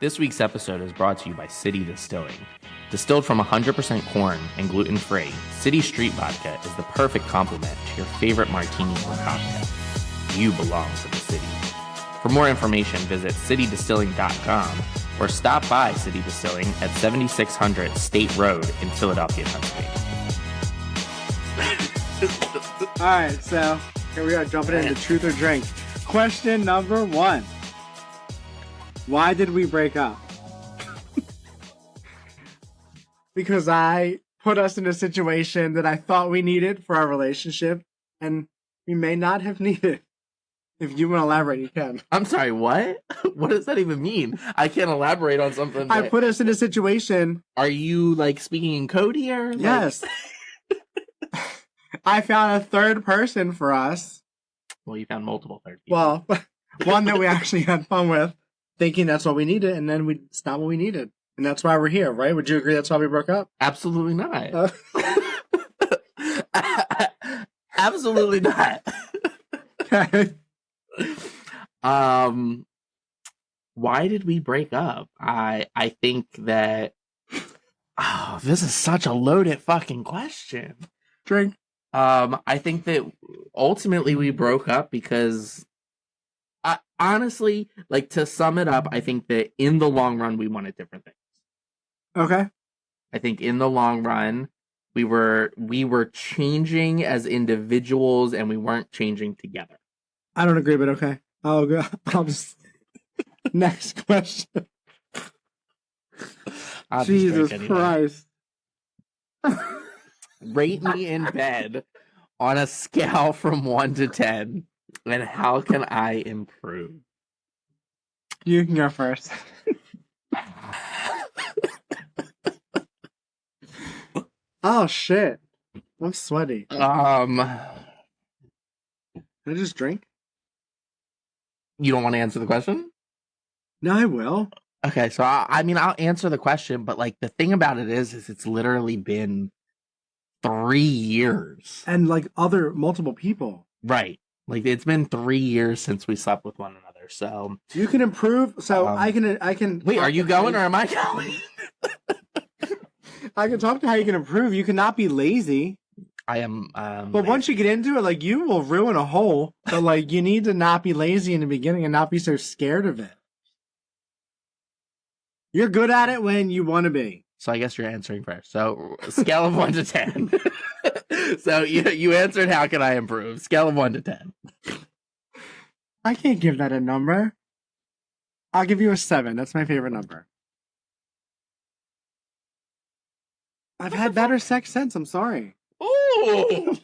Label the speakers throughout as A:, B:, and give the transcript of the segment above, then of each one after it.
A: This week's episode is brought to you by City Distilling. Distilled from 100% corn and gluten-free, City Street Vodka is the perfect complement to your favorite martini or cocktail. You belong to the city. For more information, visit citydistilling.com or stop by City Distilling at 7600 State Road in Philadelphia, Pennsylvania.
B: All right, so here we are jumping into Truth or Drink. Question number 1. Why did we break up? Because I put us in a situation that I thought we needed for our relationship, and we may not have needed. If you want to elaborate, you can.
A: I'm sorry, what? What does that even mean? I can't elaborate on something.
B: I put us in a situation.
A: Are you, speaking in code here?
B: Yes. I found a third person for us.
A: Well, you found multiple third people.
B: Well, one that we actually had fun with, thinking that's what we needed, and then it's not what we needed. And that's why we're here, right? Would you agree that's why we broke up?
A: Absolutely not. Absolutely not.
B: Okay.
A: Why did we break up? I think that this is such a loaded fucking question.
B: Drink.
A: I think that ultimately we broke up because honestly, to sum it up, I think that in the long run we wanted different things.
B: Okay.
A: I think in the long run we were changing as individuals and we weren't changing together.
B: I don't agree, but okay. I'll just next question. Jesus Christ.
A: Rate me in bed on a scale from 1 to 10, and how can I improve?
B: You can go first. Oh shit! I'm sweaty. Can I just drink?
A: You don't want to answer the question?
B: No, I will.
A: Okay, so I'll answer the question, but the thing about it is it's literally been 3 years.
B: And other multiple people.
A: Right. It's been 3 years since we slept with one another, so.
B: You can improve, so I can.
A: Wait, are you going or am I going?
B: I can talk to how you can improve. You cannot be lazy.
A: I am,
B: but once you get into it, you will ruin a hole. But, you need to not be lazy in the beginning and not be so scared of it. You're good at it when you want to be.
A: So I guess you're answering first. So, scale of 1 to 10. So, you answered, how can I improve? Scale of 1 to 10.
B: I can't give that a number. I'll give you a 7. That's my favorite number. I've had better sex since. I'm sorry.
A: Ooh.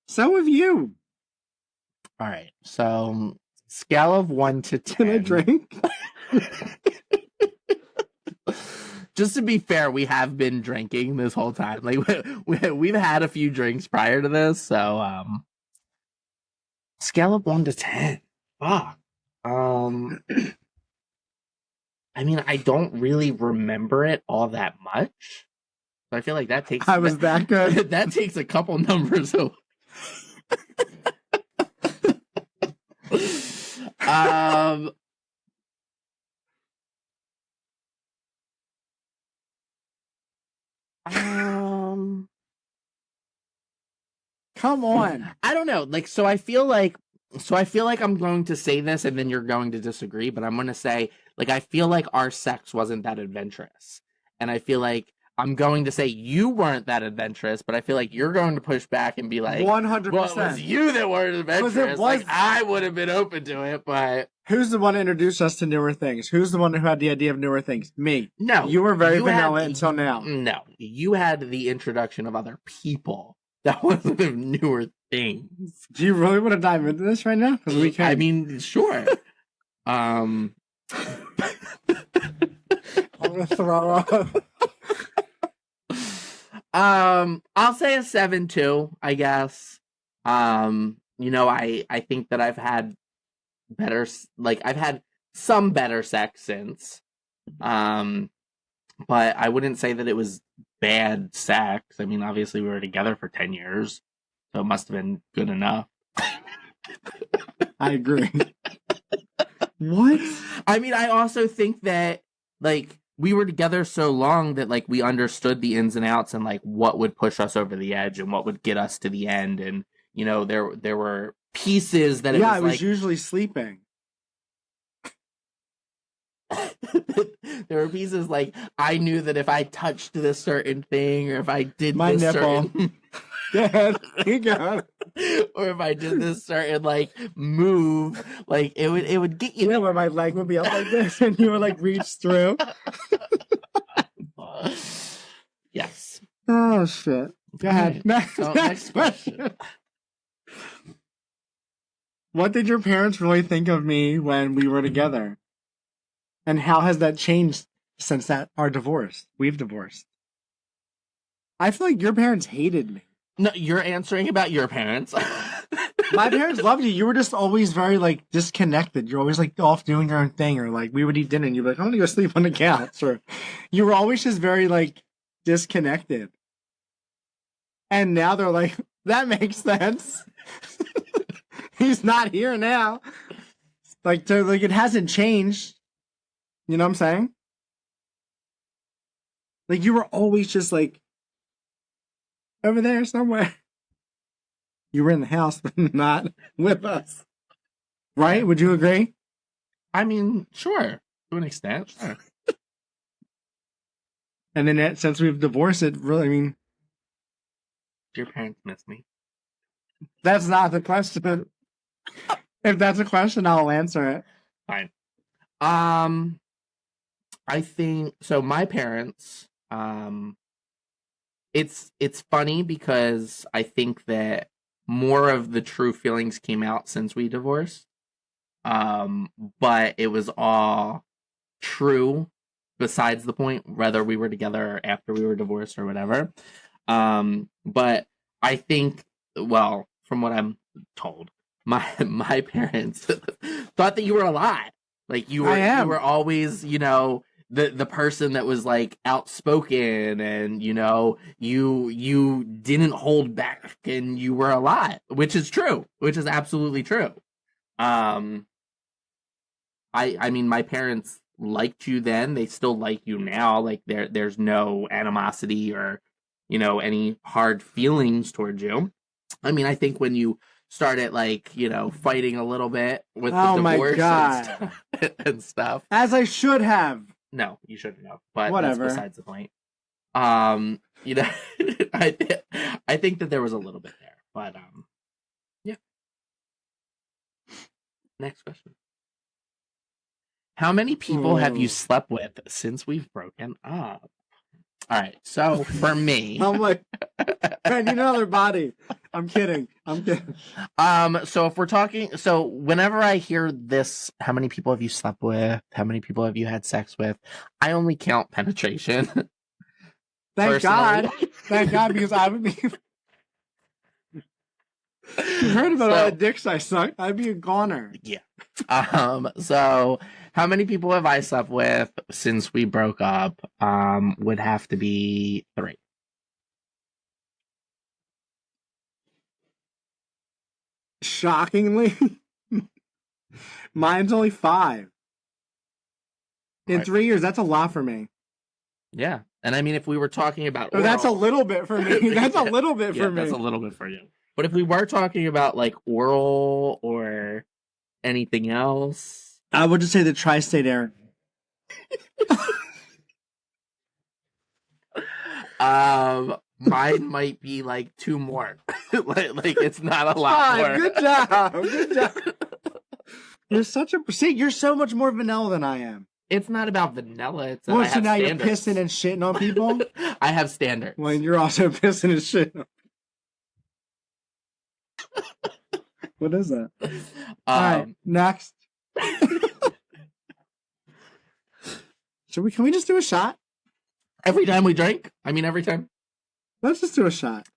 B: So have you.
A: All right. So, scale of 1 to 10.
B: Can I drink?
A: Just to be fair, we have been drinking this whole time. We've had a few drinks prior to this, so scale of 1 to 10. Fuck. I don't really remember it all that much. So I feel like that takes.
B: I was that good.
A: That takes a couple numbers away.
B: Come on.
A: I don't know. So I feel like I'm going to say this and then you're going to disagree, but I'm going to say, I feel like our sex wasn't that adventurous. And I feel like I'm going to say you weren't that adventurous, but I feel like you're going to push back and be like,
B: 100%.
A: Well, it was you that weren't adventurous. I would have been open to it, but.
B: Who's the one that introduced us to newer things? Who's the one who had the idea of newer things? Me.
A: No.
B: You were very vanilla until now.
A: No. You had the introduction of other people. That wasn't of newer things.
B: Do you really want to dive into this right now? Because we can.
A: Sure.
B: I'm gonna throw up.
A: I'll say a 7 too, I guess. I think that I've had better, I've had some better sex since. But I wouldn't say that it was bad sex. Obviously we were together for 10 years, so it must have been good enough.
B: I agree. What?
A: I mean, I also think that like we were together so long that like we understood the ins and outs and like what would push us over the edge and what would get us to the end. And you know, there were pieces that
B: Yeah, I
A: it
B: was
A: was
B: usually sleeping.
A: like there were pieces like I knew that if I touched this certain thing or if I did
B: My
A: this
B: nipple.
A: certain
B: Yeah, you got
A: or if I did this certain like move, like it would get you
B: Yeah, where my leg would be up like this and you would like reach through.
A: Yes.
B: Oh shit. Go ahead.
A: Right.
B: Next,
A: So,
B: next question. What did your parents really think of me when we were together? And how has that changed since our divorce? We've divorced. I feel like your parents hated me.
A: No, you're answering about your parents.
B: My parents loved you. You were just always very like disconnected. You're always like off doing your own thing, or like we would eat dinner and you'd be like, I'm gonna go sleep on the couch. Or you were always just very like disconnected. And now they're like, that makes sense. He's not here now. Like it hasn't changed. You know what I'm saying? Like you were always just like over there somewhere. You were in the house, but not with us. Right? Would you agree?
A: I mean, sure, to an extent, sure.
B: And then since we've divorced, it really, I mean,
A: Do your parents miss me?
B: that's not the question. If that's a question, I'll answer it.
A: Fine. I think so. My parents. It's funny because I think that more of the true feelings came out since we divorced. But it was all true besides the point, whether we were together or after we were divorced or whatever. But I think, well, from what I'm told, my parents thought that you were a lot. Like you were always, you know, the person that was like outspoken and you didn't hold back and you were a lot, which is true, which is absolutely true. I mean, my parents liked you then, they still like you now. Like there's no animosity or any hard feelings towards you. I mean, I think when you started like fighting a little bit with the divorce and stuff,
B: as I should have.
A: No, you shouldn't have. But
B: whatever.
A: That's besides the point. I think that there was a little bit there, but yeah. Next question. How many people have you slept with since we've broken up? All right, so for me,
B: I'm like, I need another body. I'm kidding.
A: So if we're talking, so whenever I hear this, how many people have you slept with? How many people have you had sex with? I only count penetration.
B: Thank God. Thank God, because I would be. You heard about all the dicks I sucked. I'd be a goner.
A: Yeah. So how many people have I slept with since we broke up? Would have to be 3.
B: Shockingly, mine's only 5. In 3 years, that's a lot for me.
A: Yeah. And I mean, if we were talking about
B: oral, that's a little bit for me. That's a little bit for me.
A: That's a little bit for you. But if we were talking about like oral or anything else,
B: I would just say the tri-state area.
A: Mine might be like 2 more. like it's not a lot more.
B: Good job. Good job. You're so much more vanilla than I am.
A: It's not about vanilla. It's
B: well, so now standards. You're pissing and shitting on people?
A: I have standards.
B: Well, you're also pissing and shitting on people. What is that? All right, next. Can we just do a shot?
A: Every time we drink? I mean, every time?
B: Let's just do a shot.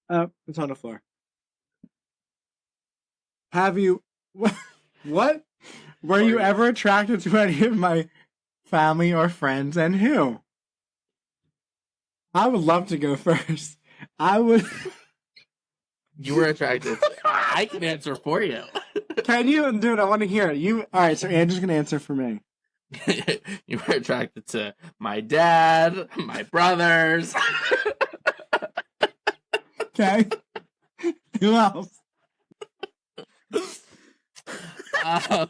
A: All right.
B: It's on the floor. Have you... What? Were you ever attracted to any of my family or friends, and who? I would love to go first. I would.
A: You were attracted. I can answer for you.
B: Can you? Dude, I want to hear it. You. All right, so Andrew's gonna answer for me.
A: You were attracted to my dad, my brothers.
B: Okay. Who else?
A: I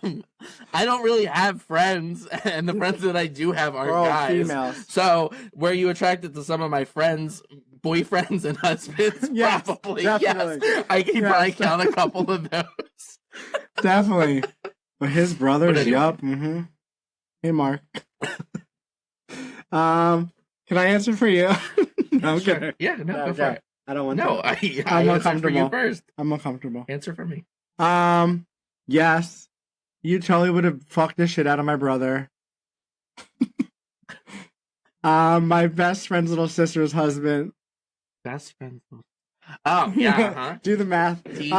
A: don't really have friends, and the friends that I do have aren't
B: We're all
A: guys.
B: females.
A: So, were you attracted to some of my friends, boyfriends, and husbands?
B: Yes,
A: Probably.
B: definitely.
A: Yes. I can
B: Yes.
A: probably count a couple of those.
B: Definitely. But his brothers,
A: But anyway.
B: yup. Mm-hmm. Hey, Mark. Can I answer for you? No, I'm kidding.
A: Yeah, no, go for
B: Okay.
A: it.
B: I don't want
A: No,
B: to.
A: I
B: I'm
A: answered for you
B: uncomfortable.
A: first.
B: I'm uncomfortable.
A: Answer for me.
B: Yes. You totally would have fucked the shit out of my brother. My best friend's little sister's husband.
A: Best friends. Oh, yeah, huh?
B: Do the math.
A: Teeth.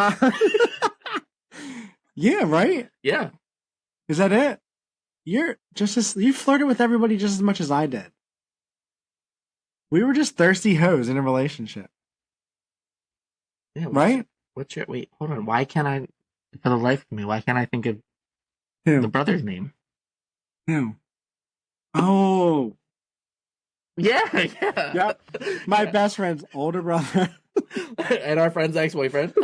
B: Yeah, right?
A: Yeah.
B: Is that it? You flirted with everybody just as much as I did. We were just thirsty hoes in a relationship,
A: Yeah,
B: right?
A: Wait, hold on. Why can't I, for the life of me, why can't I think of
B: Who?
A: the brother's name?
B: Who? Oh,
A: Yeah, yeah.
B: Yep. my best friend's older brother.
A: And our friend's ex-boyfriend.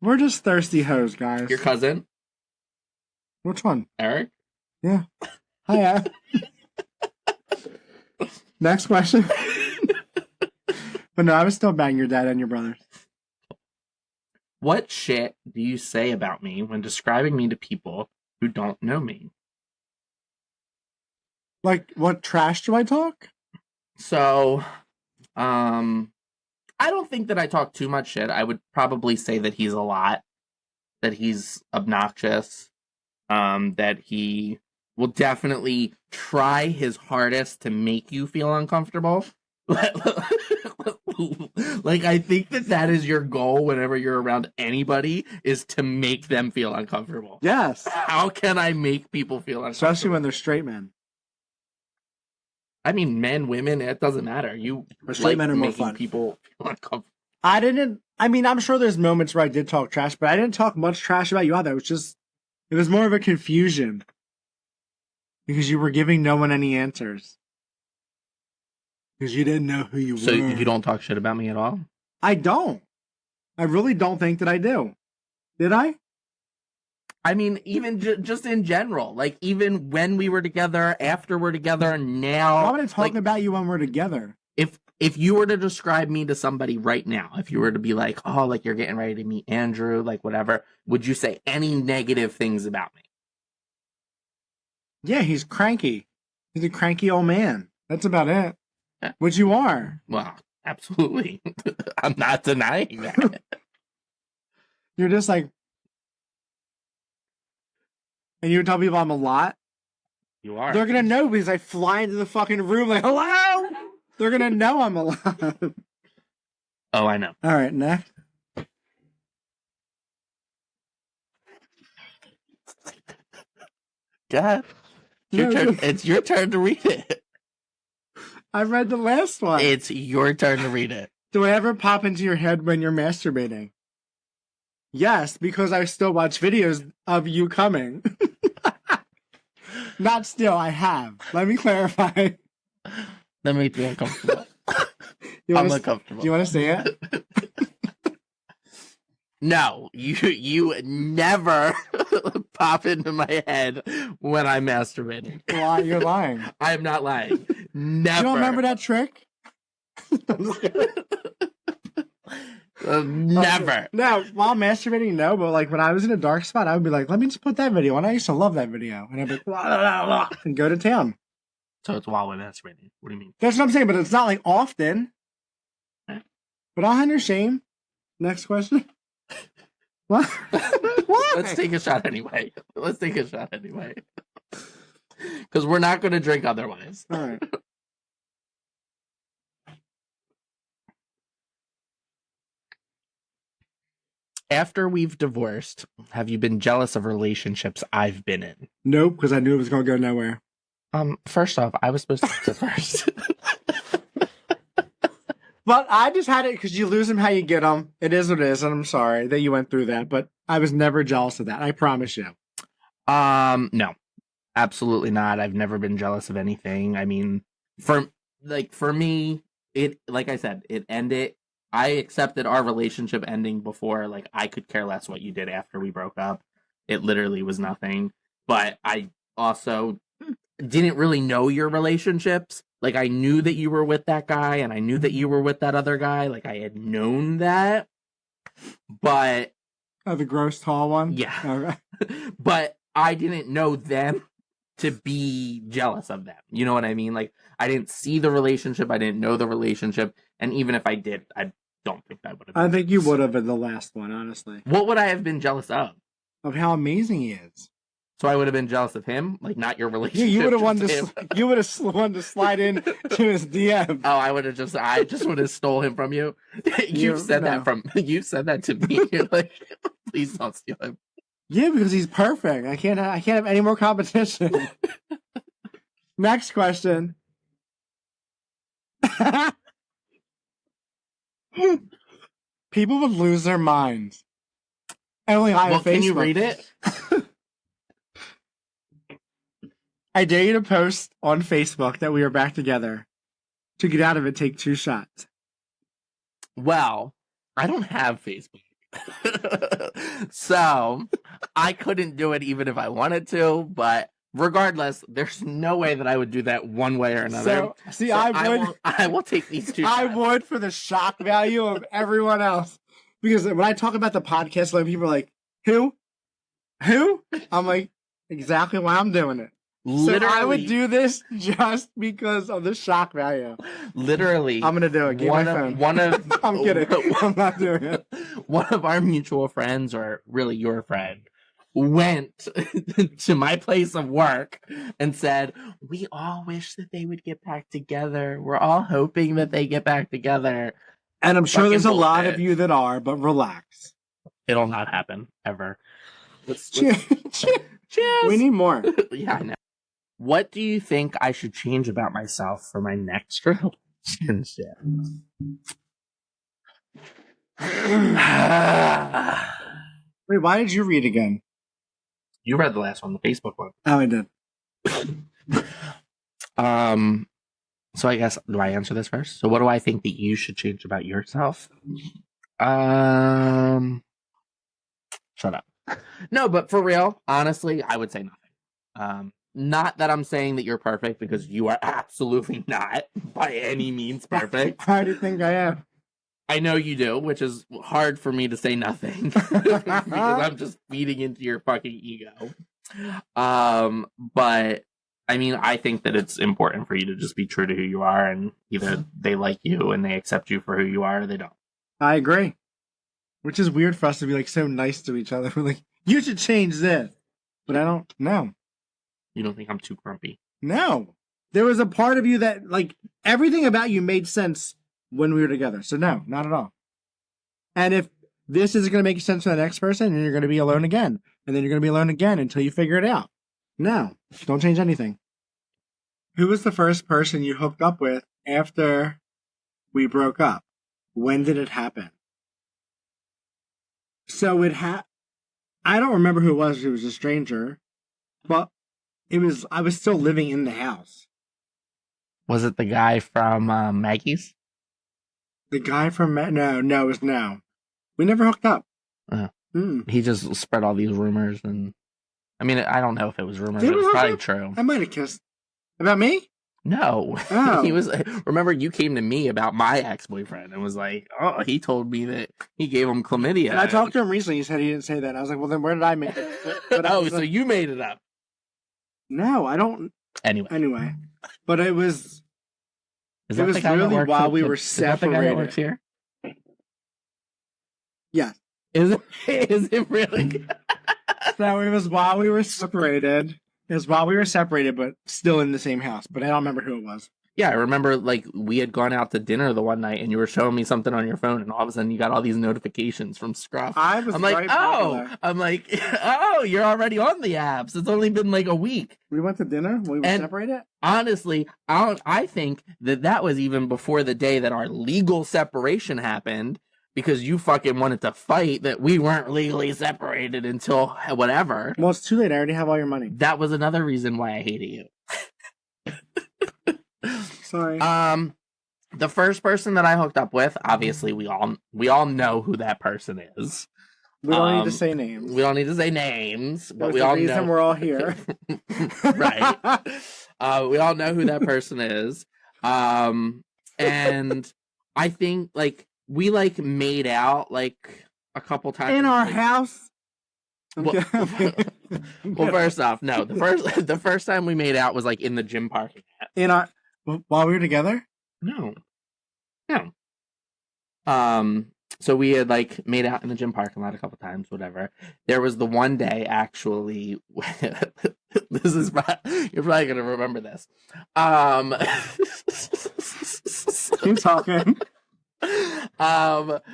B: We're just thirsty hoes, guys.
A: Your cousin,
B: Which one?
A: Eric.
B: Yeah. Hiya. Next question. But no, I was still banging your dad and your brothers.
A: What shit do you say about me when describing me to people who don't know me?
B: Like, what trash do I talk?
A: So, I don't think that I talk too much shit. I would probably say that he's a lot, that he's obnoxious, that he will definitely try his hardest to make you feel uncomfortable. Like, I think that is your goal whenever you're around anybody, is to make them feel uncomfortable.
B: Yes.
A: How can I make people feel uncomfortable?
B: Especially when they're straight men.
A: I mean, men, women, it doesn't matter. You
B: Or straight men are more
A: making
B: fun.
A: people feel uncomfortable.
B: I'm sure there's moments where I did talk trash, but I didn't talk much trash about you either. It was more of a confusion. Because you were giving no one any answers. Because you didn't know who you
A: So
B: were.
A: you don't talk shit about me at all?
B: I don't. I really don't think that I do. Did I?
A: I mean, even just in general, like even when we were together, after we're together, now.
B: Why would I talk
A: like,
B: about you when we're together?
A: if you were to describe me to somebody right now, if you were to be like, oh, like you're getting ready to meet Andrew, like whatever, would you say any negative things about me?
B: Yeah, he's cranky. He's a cranky old man. That's about it.
A: Yeah.
B: Which you are.
A: Well, absolutely. I'm not denying that.
B: You're just like. And you would tell people I'm a lot.
A: You are.
B: They're gonna know because I fly into the fucking room like, hello! They're gonna know I'm a lot.
A: Oh, I know.
B: All right, next.
A: God. Your turn. It's your turn to read it.
B: I read the last one.
A: It's your turn to read it.
B: Do I ever pop into your head when you're masturbating? Yes, because I still watch videos of you coming. Not still, I have. Let me clarify.
A: That makes me uncomfortable.
B: You
A: I'm
B: wanna,
A: uncomfortable.
B: do you want to say it?
A: No, you never pop into my head when I'm masturbating.
B: Why? You're lying.
A: I am not lying. Never.
B: You don't remember that trick?
A: Never.
B: No, while masturbating, no. But like when I was in a dark spot, I would be like, "Let me just put that video on." I used to love that video, and I'd be like, "Blah, blah, blah," and go to town.
A: So it's while we're masturbating. What do you mean?
B: That's what I'm saying, but it's not like often.
A: Okay.
B: But I'll hand your shame. Next question. What? What?
A: Let's take a shot anyway. Let's take a shot anyway. Because we're not going to drink otherwise.
B: All right.
A: After we've divorced, have you been jealous of relationships I've been in?
B: Nope, because I knew it was going to go nowhere.
A: First off, I was supposed to answer first.
B: But I just had it because you lose them how you get them. It is what it is, and I'm sorry that you went through that. But I was never jealous of that. I promise you.
A: No, absolutely not. I've never been jealous of anything. I mean, for me, it, like I said, it ended. I accepted our relationship ending before, like, I could care less what you did after we broke up. It literally was nothing. But I also didn't really know your relationships. Like, I knew that you were with that guy, and I knew that you were with that other guy. Like, I had known that. But
B: Oh, the gross tall one?
A: yeah.
B: Okay.
A: But I didn't know them to be jealous of them. You know what I mean? Like, I didn't see the relationship. I didn't know the relationship. And even if I did, I don't think I would have.
B: I think you would have been the last one, honestly.
A: What would I have been jealous of?
B: Of how amazing he is.
A: So I would have been jealous of him, like, not your relationship.
B: You would have wanted
A: just him.
B: to. You would have wanted to slide in to his DM.
A: Oh, I just would have stole him from you. You said that to me. You're like, please don't steal him.
B: Yeah, because he's perfect. I can't have any more competition. Next question. People would lose their minds. Only I have Facebook.
A: Can you read it?
B: I dare you to post on Facebook that we are back together. To get out of it, take 2 shots.
A: Well, I don't have Facebook. So I couldn't do it even if I wanted to, but regardless, there's no way that I would do that one way or another. I will take these 2 shots.
B: I would, for the shock value of everyone else. Because when I talk about the podcast, like, people are like, who? I'm like, exactly why I'm doing it. Literally, so I would do this just because of the shock value.
A: Literally,
B: I'm gonna do it. Give my phone. I'm kidding. I'm not doing it.
A: One of our mutual friends, or really your friend, went to my place of work and said, "We all wish that they would get back together. We're all hoping that they get back together."
B: And I'm sure there's a lot of you that are, but relax.
A: It'll not happen ever.
B: Cheers. We need more.
A: Yeah, I know. What do you think I should change about myself for my next relationship?
B: Wait, why did you read again?
A: You read the last one, the Facebook one.
B: Oh, I did.
A: So I guess, do I answer this first? So what do I think that you should change about yourself? Shut up. No, but for real, honestly, I would say nothing. Not that I'm saying that you're perfect, because you are absolutely not by any means perfect.
B: How do you think I am?
A: I know you do, which is hard for me to say nothing because I'm just feeding into your fucking ego. But I mean, I think that it's important for you to just be true to who you are, and either they like you and they accept you for who you are, or they don't.
B: I agree. Which is weird for us to be like so nice to each other. We're like, you should change this. But I don't know.
A: You don't think I'm too grumpy?
B: No. There was a part of you that, like, everything about you made sense when we were together. So no, not at all. And if this is going to make sense for the next person, then you're going to be alone again. And then you're going to be alone again until you figure it out. No, don't change anything. Who was the first person you hooked up with after we broke up? When did it happen? So I don't remember who it was. It was a stranger. But I was still living in the house.
A: Was it the guy from Maggie's?
B: The guy from No, it was no. We never hooked up.
A: He just spread all these rumors, and I mean, I don't know if it was rumors. It was probably true.
B: I might have kissed. About me?
A: No. Oh. He was. Remember, you came to me about my ex-boyfriend and was like, "Oh, he told me that he gave him chlamydia."
B: And I talked to him recently. He said he didn't say that. And I was like, "Well, then where did I make it?"
A: So you made it up?
B: No, I don't. Anyway, but it was.
A: It was literally
B: while we were separated. Is that the guy that works
A: here?
B: Yeah.
A: Is it really?
B: So it was while we were separated. It was while we were separated, but still in the same house. But I don't remember who it was.
A: Yeah, I remember like we had gone out to dinner the one night and you were showing me something on your phone and all of a sudden you got all these notifications from Scruff.
B: I was
A: I'm like,
B: very
A: oh,
B: popular.
A: I'm like, oh, you're already on the apps. It's only been like a week.
B: We went to dinner. We were
A: And-
B: separated.
A: Honestly, I think that was even before the day that our legal separation happened because you fucking wanted to fight that we weren't legally separated until whatever.
B: Well, it's too late. I already have all your money.
A: That was another reason why I hated you.
B: Sorry.
A: The first person that I hooked up with, obviously we all know who that person is.
B: We don't need to say names.
A: We don't need to say names, but
B: There's
A: we
B: a
A: all
B: reason
A: know.
B: we're all here.
A: Right. We all know who that person is. And I think like we like made out like a couple times
B: In our
A: like,
B: house.
A: Well, well, first off, no. The first time we made out was like in the gym parking lot.
B: In our while we were together.
A: No. So we had like made out in the gym parking lot a couple times, whatever. There was the one day actually. This is you're probably gonna remember this.
B: Keep talking.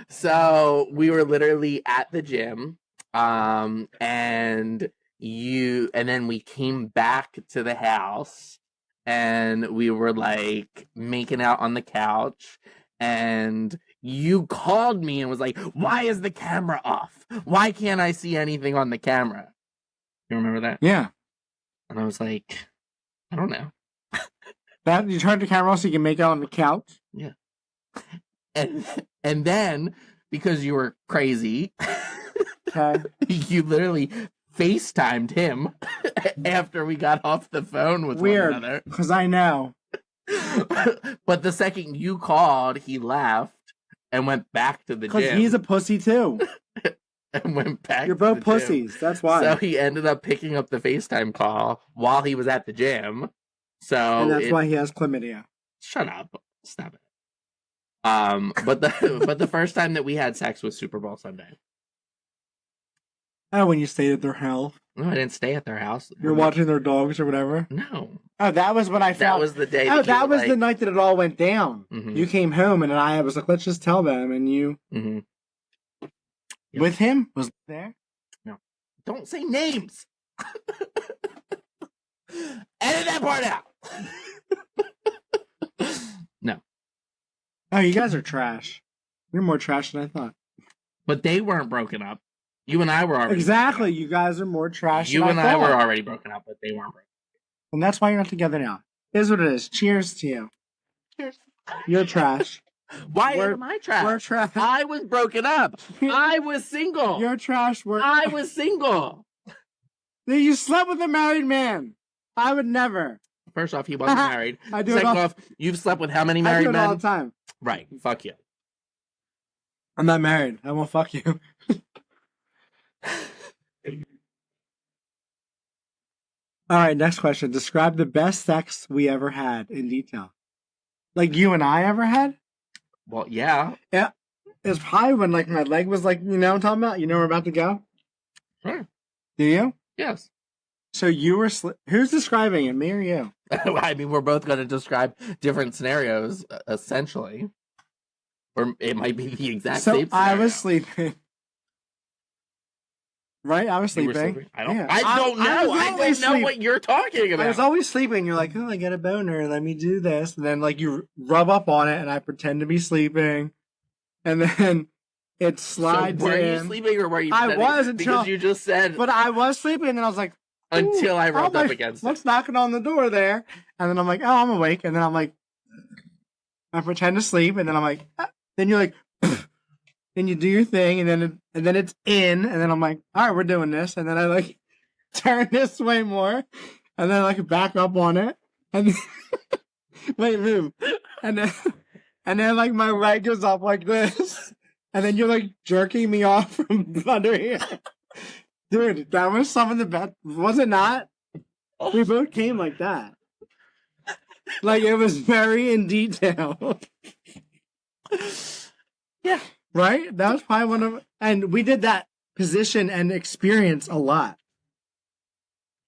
A: So we were literally at the gym, and then we came back to the house, and we were like making out on the couch, and you called me and was like, "Why is the camera off? Why can't I see anything on the camera?" You remember that?
B: Yeah.
A: And I was like, I don't know.
B: That you turned the camera on so you can make out on the couch.
A: Yeah. And then because you were crazy,
B: Okay.
A: you literally FaceTimed him after we got off the phone with
B: Weird.
A: one another.
B: Because I know.
A: But the second you called, he left and went back to the
B: Because
A: gym.
B: he's a pussy too.
A: And went back.
B: You're
A: to
B: both
A: the gym.
B: pussies. That's why.
A: So he ended up picking up the FaceTime call while he was at the gym. So
B: and that's why he has chlamydia.
A: Shut up. Stop it. But the first time that we had sex was Super Bowl Sunday.
B: Oh, when you stayed at their house.
A: No, I didn't stay at their house.
B: You're watching their dogs or whatever.
A: No.
B: Oh, that was when I
A: That
B: found.
A: was the day.
B: Oh, that was the night that it all went down.
A: Mhm.
B: You came home and I was like, let's just tell them. And you,
A: Mm-hmm. Yep.
B: with him, was there?
A: Don't say names. Edit that part out. No,
B: Oh, you guys are trash. You're more trash than I thought.
A: but they weren't broken up. You and I were already
B: Exactly. You guys are more trash
A: You
B: than
A: and
B: I
A: I were
B: thought.
A: already broken up, but they weren't broken.
B: And that's why you're not together now. Is what it is. Cheers to you.
A: Cheers.
B: You're trash.
A: Why
B: We're-
A: am I trash?
B: We're trash.
A: I was broken up. I was single.
B: You're trash.
A: I was single.
B: You slept with a married man. I would never.
A: First off, he wasn't married.
B: I do it
A: Second
B: all,
A: off, you've slept with how many
B: I
A: married
B: do it all
A: men?
B: the time.
A: Right. Fuck you.
B: I'm not married. I won't fuck you. All right, next question. Describe the best sex we ever had in detail. Like you and I ever had?
A: Well, yeah.
B: It's probably when like my leg was like, you know what I'm talking about? You know where we're about to go?
A: Sure.
B: Do you?
A: Yes.
B: So you were who's describing it, me or you?
A: I mean, we're both going to describe different scenarios, essentially. Or it might be the exact
B: So
A: same
B: I
A: scenario.
B: was sleeping. Right? I was
A: You were
B: sleeping.
A: sleeping? I don't,
B: Yeah.
A: I don't know.
B: I was
A: I
B: always
A: don't know
B: sleep-
A: what you're talking about.
B: I was always sleeping. You're like, oh, I get a boner. Let me do this. And then, like, you rub up on it, and I pretend to be sleeping. And then it slides
A: so were
B: in.
A: you sleeping or were you
B: I
A: pretending?
B: was until-
A: Because you just said
B: But I was sleeping, and then I was like,
A: until I
B: ooh,
A: rubbed
B: oh
A: up
B: my-
A: against it.
B: what's knocking on the door there? And then I'm like, oh, I'm awake. And then I'm like, I pretend to sleep, and then I'm like, ah. Then you're like, then you do your thing, and then it's in, and then I'm like, all right, we're doing this. And then I like turn this way more, and then like back up on it, and then, wait, move, and then like my leg goes up like this, and then you're like jerking me off from under here. Dude, that was some of the best, was it not? We both came like that. Like it was very in detail.
A: Yeah.
B: Right? That was probably one of, and we did that position and experience a lot.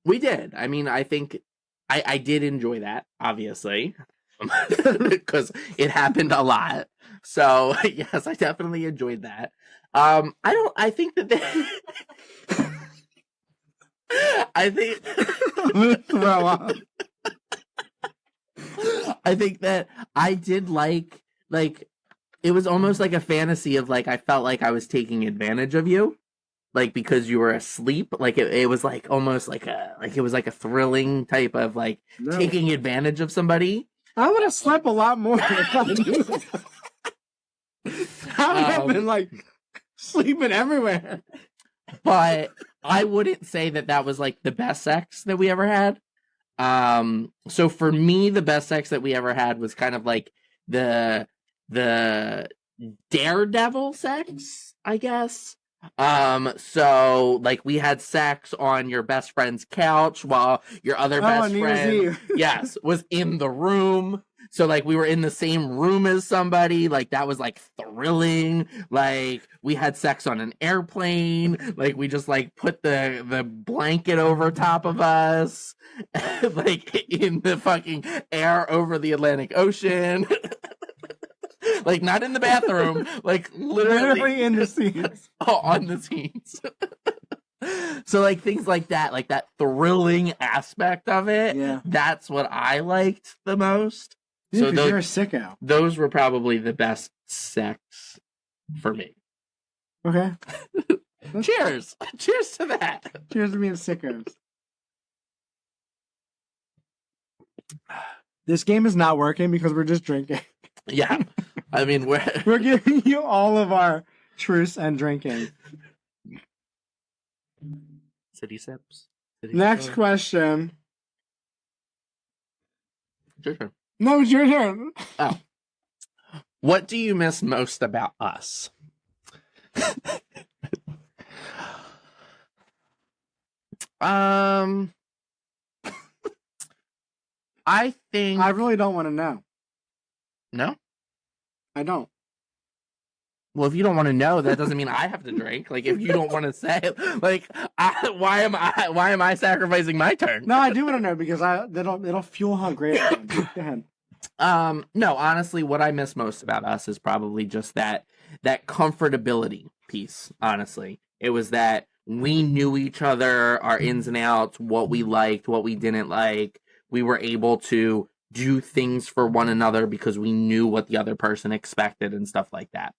A: We did. I mean, I think I did enjoy that, obviously. because it happened a lot. So yes, I definitely enjoyed that. I think that I think
B: Throw up.
A: I think that I did like it was almost like a fantasy of like I felt like I was taking advantage of you. Like because you were asleep, like it was like almost like it was like a thrilling type of like
B: No.
A: taking advantage of somebody.
B: I would have slept a lot more if I knew that. I would have been like sleeping everywhere.
A: But I wouldn't say that was like the best sex that we ever had. So for me, the best sex that we ever had was kind of like the daredevil sex, I guess. So like we had sex on your best friend's couch while your other best friend, yes, was in the room. So like we were in the same room as somebody, like that was like thrilling. Like we had sex on an airplane, like we just like put the blanket over top of us, like in the fucking air over the Atlantic Ocean. Like not in the bathroom, like literally
B: in the scenes.
A: Oh, on the scenes. So like things like that thrilling aspect of it.
B: Yeah.
A: That's what I liked the most.
B: Yeah,
A: so
B: you're a sicko.
A: Those were probably the best sex for me.
B: Okay.
A: Cheers. Cheers to that.
B: Cheers to being sickos. This game is not working because we're just drinking.
A: Yeah. I mean,
B: we're giving you all of our truce and drinking.
A: City sips.
B: Next question.
A: Your turn.
B: No, it's your turn.
A: Oh. What do you miss most about us? I think
B: I really don't want to know.
A: No?
B: I don't.
A: Well, if you don't want to know, that doesn't mean I have to drink. Like, if you don't want to say it, like, why am I sacrificing my turn?
B: No, I do want to know because it'll fuel how great I am. Go ahead.
A: No, honestly, what I miss most about us is probably just that comfortability piece. Honestly, it was that we knew each other, our ins and outs, what we liked, what we didn't like. We were able to do things for one another because we knew what the other person expected and stuff like that.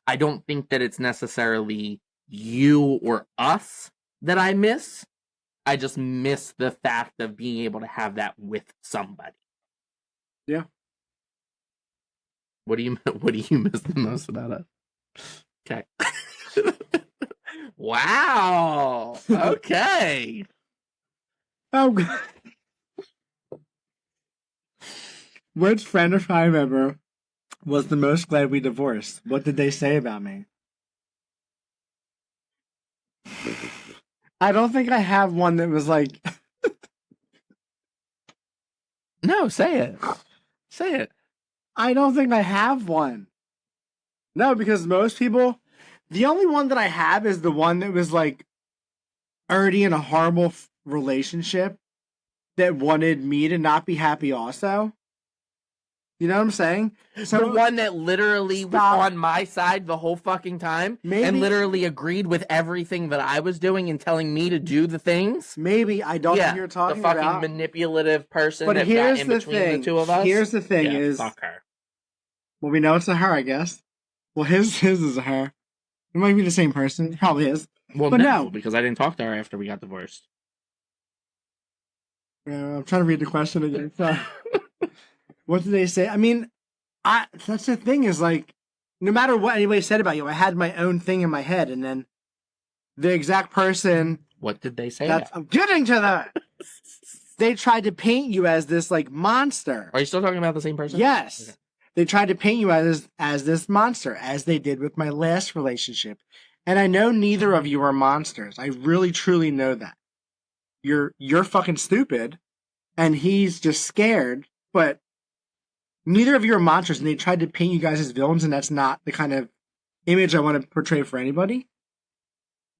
A: I don't think that it's necessarily you or us that I miss. I just miss the fact of being able to have that with somebody.
B: Yeah.
A: What do you miss the most about us? Okay. Wow. Okay.
B: Oh. Which friend or family member was the most glad we divorced? What did they say about me? I don't think I have one that was like...
A: No, say it. Say it.
B: I don't think I have one. No, because most people... The only one that I have is the one that was like already in a horrible relationship that wanted me to not be happy also. You know what I'm saying?
A: So the one that literally was on my side the whole fucking time and literally agreed with everything that I was doing and telling me to do the things.
B: Maybe I don't know who you're talking about.
A: The fucking manipulative person
B: but
A: that
B: here's
A: got in
B: the
A: between
B: thing.
A: the two of us.
B: Here's the thing is,
A: fuck her.
B: Well, we know it's a her, I guess. Well, his is a her. It might be the same person. It probably is.
A: Well,
B: but no,
A: because I didn't talk to her after we got divorced.
B: I'm trying to read the question again. So, what did they say? I mean, that's the thing is like, no matter what anybody said about you, I had my own thing in my head, and then the exact person.
A: What did they say?
B: I'm getting to that. They tried to paint you as this like monster.
A: Are you still talking about the same person?
B: Yes.
A: Okay.
B: They tried to paint you as this monster, as they did with my last relationship. And I know neither of you are monsters. I really, truly know that. You're fucking stupid, and he's just scared, but neither of you are monsters, and they tried to paint you guys as villains, and that's not the kind of image I want to portray for anybody.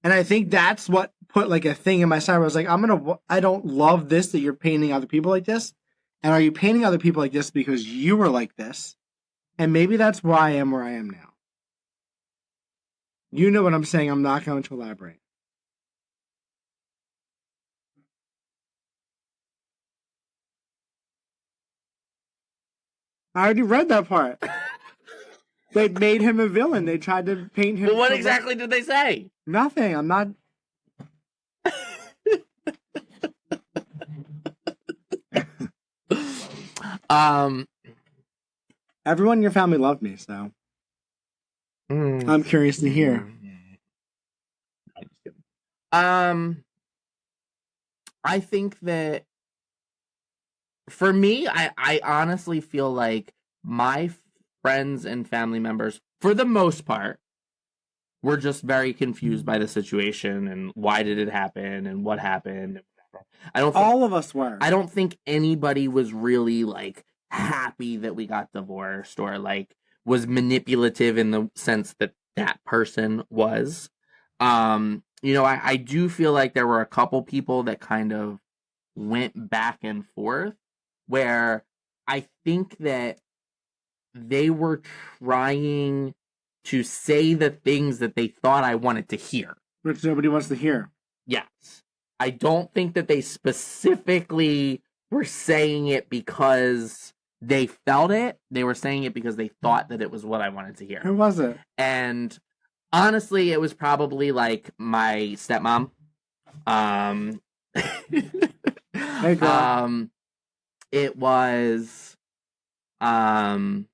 B: And I think that's what put like a thing in my side where I was like, I don't love this that you're painting other people like this. And are you painting other people like this because you were like this? And maybe that's why I am where I am now. You know what I'm saying. I'm not going to elaborate. I already read that part. They made him a villain. They tried to paint him.
A: Well, what exactly did they say?
B: Nothing. I'm not. Everyone in your family loved me, so I'm curious to hear.
A: I think that for me, I honestly feel like my friends and family members, for the most part, were just very confused by the situation and why did it happen and what happened.
B: All of us were.
A: I don't think anybody was really like happy that we got divorced or like was manipulative in the sense that that person was. I do feel like there were a couple people that kind of went back and forth where I think that they were trying to say the things that they thought I wanted to hear.
B: Which nobody wants to hear.
A: Yes. I don't think that they specifically were saying it because they felt it. They were saying it because they thought that it was what I wanted to hear.
B: Who was it?
A: And honestly, it was probably like my stepmom.
B: Hey, girl.
A: It was I'm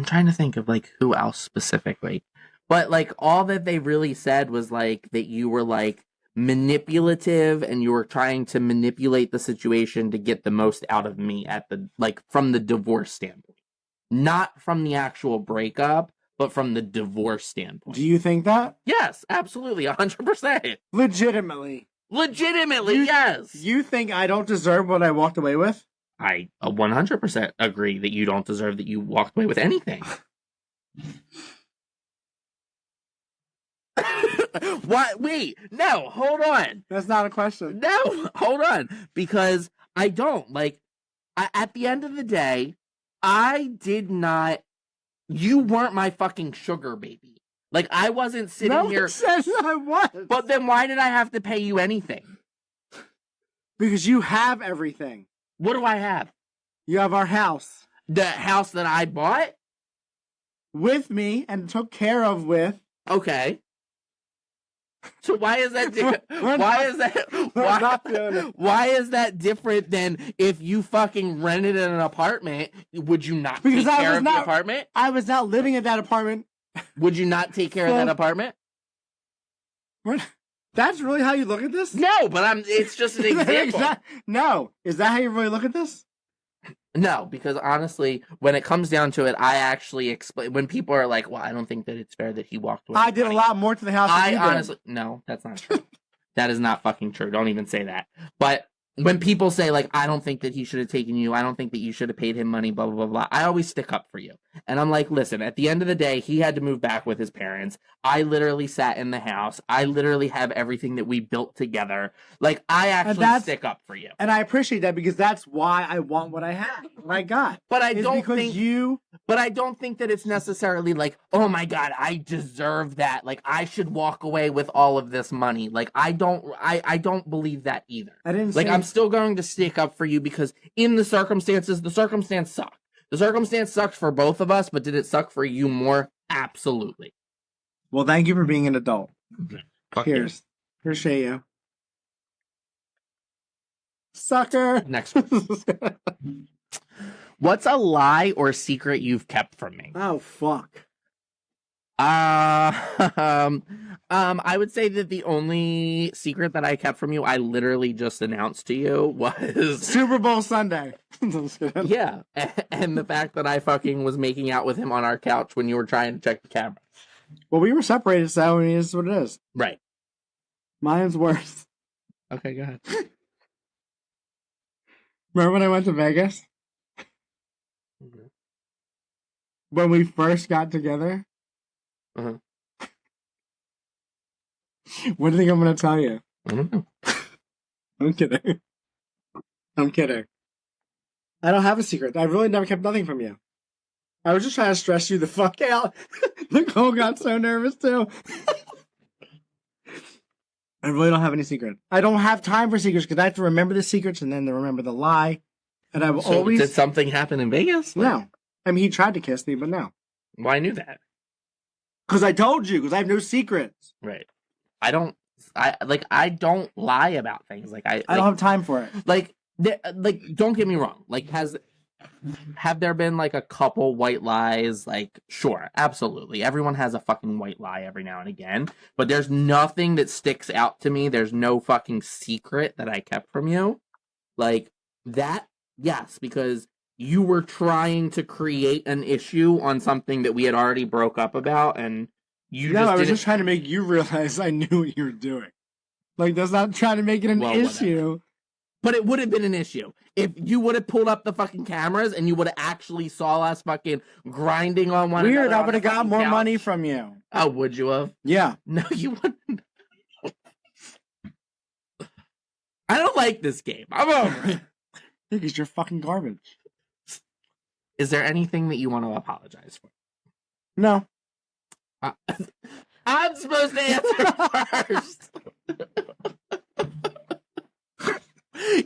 A: trying to think of like who else specifically. But like all that they really said was like that you were like manipulative and you were trying to manipulate the situation to get the most out of me at the like from the divorce standpoint. Not from the actual breakup, but from the divorce standpoint.
B: Do you think that?
A: Yes, absolutely, 100%.
B: Legitimately,
A: yes.
B: You think I don't deserve what I walked away with?
A: I 100% agree that you don't deserve that you walked away with anything. What? Wait, no, hold on.
B: That's not a question.
A: No, hold on. Because I don't. Like, at the end of the day, I did not. You weren't my fucking sugar baby. Like, I wasn't sitting here.
B: Says I was.
A: But then why did I have to pay you anything?
B: Because you have everything.
A: What do I have?
B: You have our house.
A: The house that I bought?
B: With me and took care of with.
A: Okay. So why is that different? Why is that different than if you fucking rented an apartment? Would you not take care of the apartment?
B: I was not living in that apartment.
A: Would you not take care of that apartment?
B: That's really how you look at this?
A: No, but it's just an example.
B: No. Is that how you really look at this?
A: No, because honestly, when it comes down to it, I actually explain. When people are like, "Well, I don't think that it's fair that he walked away."
B: I did a lot more to the house.
A: I honestly, no, that's not true. That is not fucking true. Don't even say that. But when people say like, "I don't think that he should have taken you. I don't think that you should have paid him money." Blah blah blah blah. I always stick up for you, and I'm like, listen. At the end of the day, he had to move back with his parents. I literally sat in the house. I literally have everything that we built together. Like, I actually stick up for you,
B: and I appreciate that because that's why I want what I have, what I got.
A: But I don't think But I don't think that it's necessarily like, oh my god, I deserve that. Like, I should walk away with all of this money. Like, I don't believe that either.
B: I didn't
A: like. I'm still going to stick up for you because in the circumstance sucked. The circumstance sucked for both of us, but did it suck for you more? Absolutely.
B: Well, thank you for being an adult. Cheers.
A: You.
B: Appreciate you. Sucker.
A: Next one. What's a lie or secret you've kept from me?
B: Oh, fuck.
A: I would say that the only secret that I kept from you, I literally just announced to you, was
B: Super Bowl Sunday.
A: Yeah, and the fact that I fucking was making out with him on our couch when you were trying to check the camera.
B: Well, we were separated, so it is what it is.
A: Right.
B: Mine's worse.
A: Okay, go ahead.
B: Remember when I went to Vegas?
A: Mm-hmm.
B: When we first got together?
A: Uh-huh.
B: What do you think I'm going to tell you?
A: I don't know.
B: I'm kidding. I'm kidding. I don't have a secret. I really never kept nothing from you. I was just trying to stress you the fuck out. Nicole got so nervous too. I really don't have any secret. I don't have time for secrets because I have to remember the secrets and then to remember the lie. And I've
A: So
B: always
A: did something happen in Vegas?
B: no. I mean, he tried to kiss me, but no.
A: Well, I knew that.
B: Because I told you. Because I have no secrets.
A: Right. I don't lie about things. Like
B: I don't have time for it.
A: like don't get me wrong. Like have there been like a couple white lies? Like sure, absolutely. Everyone has a fucking white lie every now and again, but there's nothing that sticks out to me. There's no fucking secret that I kept from you. Like that, yes, because you were trying to create an issue on something that we had already broke up about, and
B: I was just trying to make you realize I knew what you were doing. Like, that's not trying to make it an issue.
A: But it would have been an issue if you would have pulled up the fucking cameras and you would have actually saw us fucking grinding on one another.
B: Weird, I would have got more money from you.
A: Oh, would you have?
B: Yeah.
A: No, you wouldn't. I don't like this game. I'm over it.
B: Because you're fucking garbage.
A: Is there anything that you want to apologize for?
B: No.
A: I'm supposed to answer first.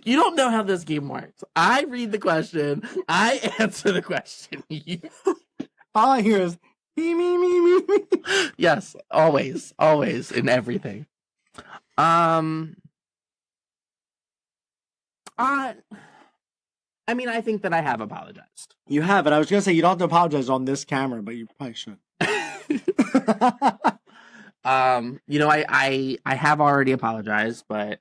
A: You don't know how this game works. I read the question. I answer the question.
B: All I hear is me.
A: Yes, always in everything. I mean, I think that I have apologized.
B: You have, but I was gonna say you don't have to apologize on this camera, but you probably should.
A: I have already apologized, but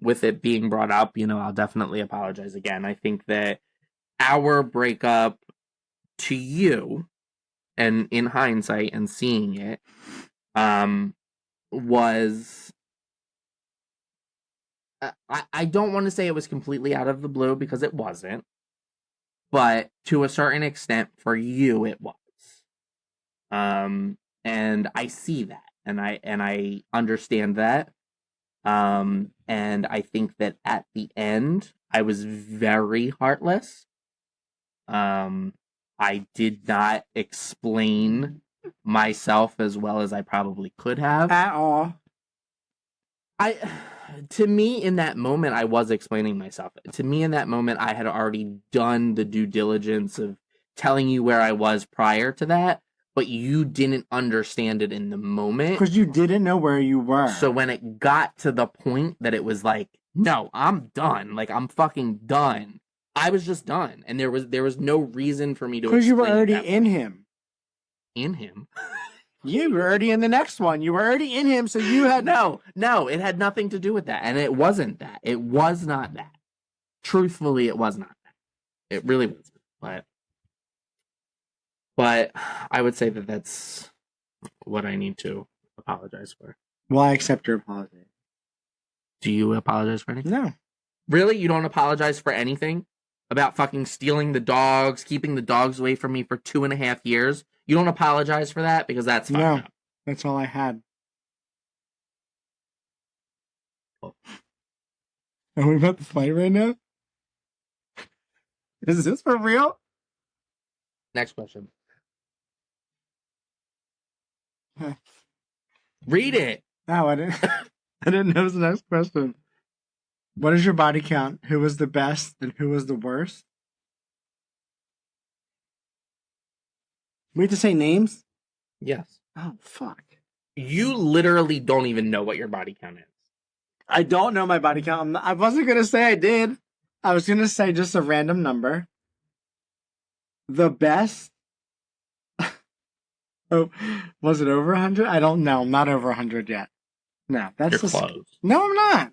A: with it being brought up, I'll definitely apologize again. I think that our breakup to you, and in hindsight and seeing it, was I don't want to say it was completely out of the blue because it wasn't, but to a certain extent for you it was. And I see that, and I understand that. And I think that at the end I was very heartless. I did not explain myself as well as I probably could have.
B: At all.
A: To me, in that moment, I was explaining myself. To me, in that moment, I had already done the due diligence of telling you where I was prior to that, but you didn't understand it in the moment.
B: Because you didn't know where you were.
A: So when it got to the point that it was like, no, I'm done. Like, I'm fucking done. I was just done. And there was no reason for me to explain.
B: Because you were already in him.
A: In him?
B: You were already in the next one. You were already in him, so you had...
A: No, it had nothing to do with that. And it wasn't that. It was not that. Truthfully, it was not that. It really wasn't. But I would say that that's what I need to apologize for.
B: Well, I accept your apology.
A: Do you apologize for anything?
B: No.
A: Really? You don't apologize for anything? About fucking stealing the dogs, keeping the dogs away from me for 2.5 years? You don't apologize for that? Because that's fucked up.
B: That's all I had.
A: Cool.
B: Are we about to fight right now? Is this for real?
A: Next question.
B: Huh.
A: Read it.
B: No, I didn't. I didn't know it was the next question. What is your body count? Who was the best and who was the worst? We have to say names?
A: Yes.
B: Oh, fuck.
A: You literally don't even know what your body count is.
B: I don't know my body count. I wasn't going to say I did. I was going to say just a random number. The best? Oh, was it over 100? I don't know. I'm not over 100 yet. No, that's
A: You're close.
B: No, I'm not.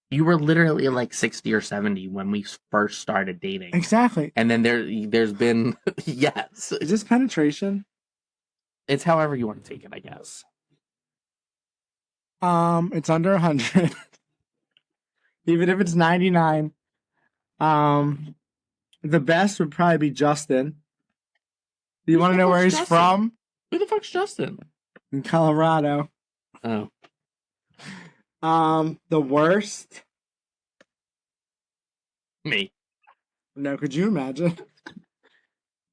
A: You were literally like 60 or 70 when we first started dating.
B: Exactly.
A: And then there's been yes.
B: Is this penetration?
A: It's however you want to take it, I guess.
B: It's under 100. Even if it's 99. The best would probably be Justin. Do you want to know where he's
A: Justin?
B: from?
A: Who the fuck's Justin?
B: In Colorado.
A: Oh.
B: The worst.
A: Me.
B: No, could you imagine?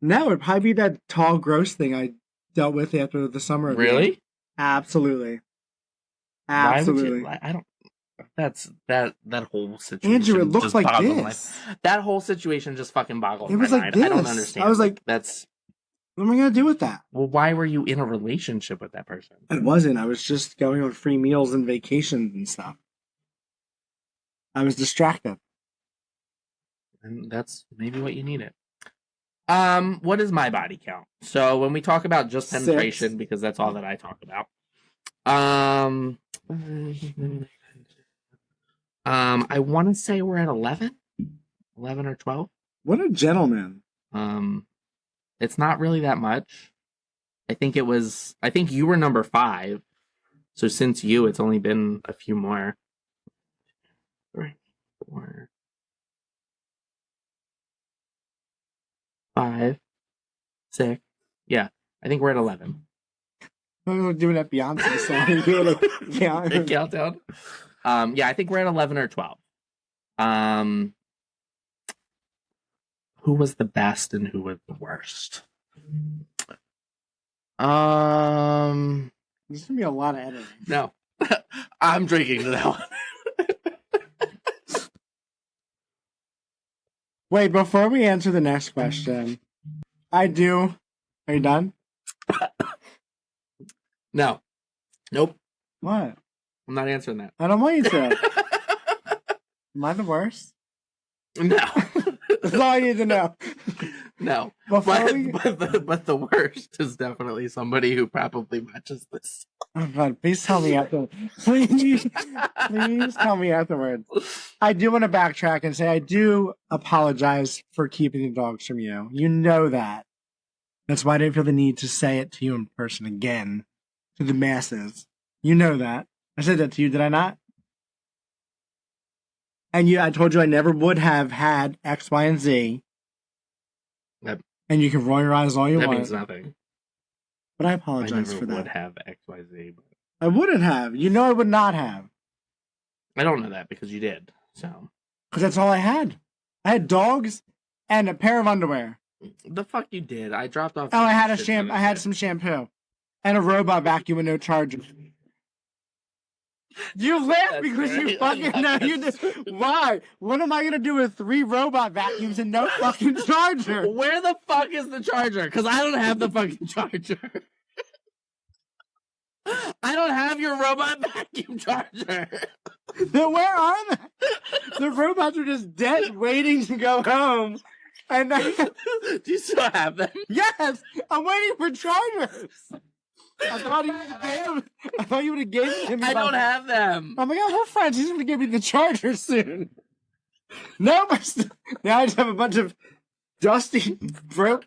B: No, it'd probably be that tall, gross thing I dealt with after the summer.
A: Really?
B: Absolutely.
A: Why would
B: Absolutely.
A: you? I don't. That's that whole situation.
B: Andrew, it looks
A: just
B: like
A: boggles
B: this.
A: that whole situation just fucking boggles
B: It was
A: my
B: like
A: mind. I don't
B: this.
A: understand.
B: I was like,
A: that's.
B: what am I going to do with that?
A: Well, why were you in a relationship with that person?
B: I wasn't. I was just going on free meals and vacations and stuff. I was distracted.
A: And that's maybe what you needed. What is my body count? So when we talk about just
B: 6.
A: penetration, because that's all that I talk about. I want to say we're at 11 or 12.
B: What a gentleman.
A: It's not really that much. I think you were number 5. So since you, it's only been a few more. 3, 4, 5, 6. Yeah, I think we're at 11.
B: I'm doing that Beyonce song. Doing like, yeah.
A: Countdown. Yeah, I think we're at 11 or 12. Who was the best and who was the worst?
B: There's gonna be a lot of editing.
A: No, I'm drinking to that one.
B: Wait, before we answer the next question, I do. Are you done?
A: No. Nope.
B: What?
A: I'm not answering that.
B: I don't want you to. Am I the worst?
A: No.
B: That's all I need to know.
A: No.
B: Before
A: But the worst is definitely somebody who probably watches this.
B: Oh God, please tell me after. Please tell me afterwards. I do want to backtrack and say I do apologize for keeping the dogs from you. You know that. That's why I didn't feel the need to say it to you in person again, to the masses. You know that. I said that to you, did I not? And I told you I never would have had X, Y, and Z.
A: That,
B: and you can roll your eyes all you
A: that
B: want.
A: means nothing.
B: But I
A: I
B: apologize
A: never
B: for that.
A: would have XYZ. But
B: I wouldn't have. You know I would not have.
A: I don't know that because you did. So
B: Because that's all I had. I had dogs and a pair of underwear.
A: the fuck you did. I dropped off.
B: Oh, I had
A: shit
B: I had some shampoo. And a robot vacuum with no charger. You laugh
A: That's
B: because you
A: right.
B: fucking know you did. Why? What am I gonna do with 3 robot vacuums and no fucking charger?
A: Where the fuck is the charger? Because I don't have the fucking charger. I don't have your robot vacuum charger.
B: Then where are they? The robots are just dead, waiting to go home. And
A: Do you still have them?
B: yes, I'm waiting for chargers. I thought you would have given them to me.
A: I don't have them.
B: Oh my God, we're friends. He's gonna give me the charger soon. No, now I just have a bunch of dusty,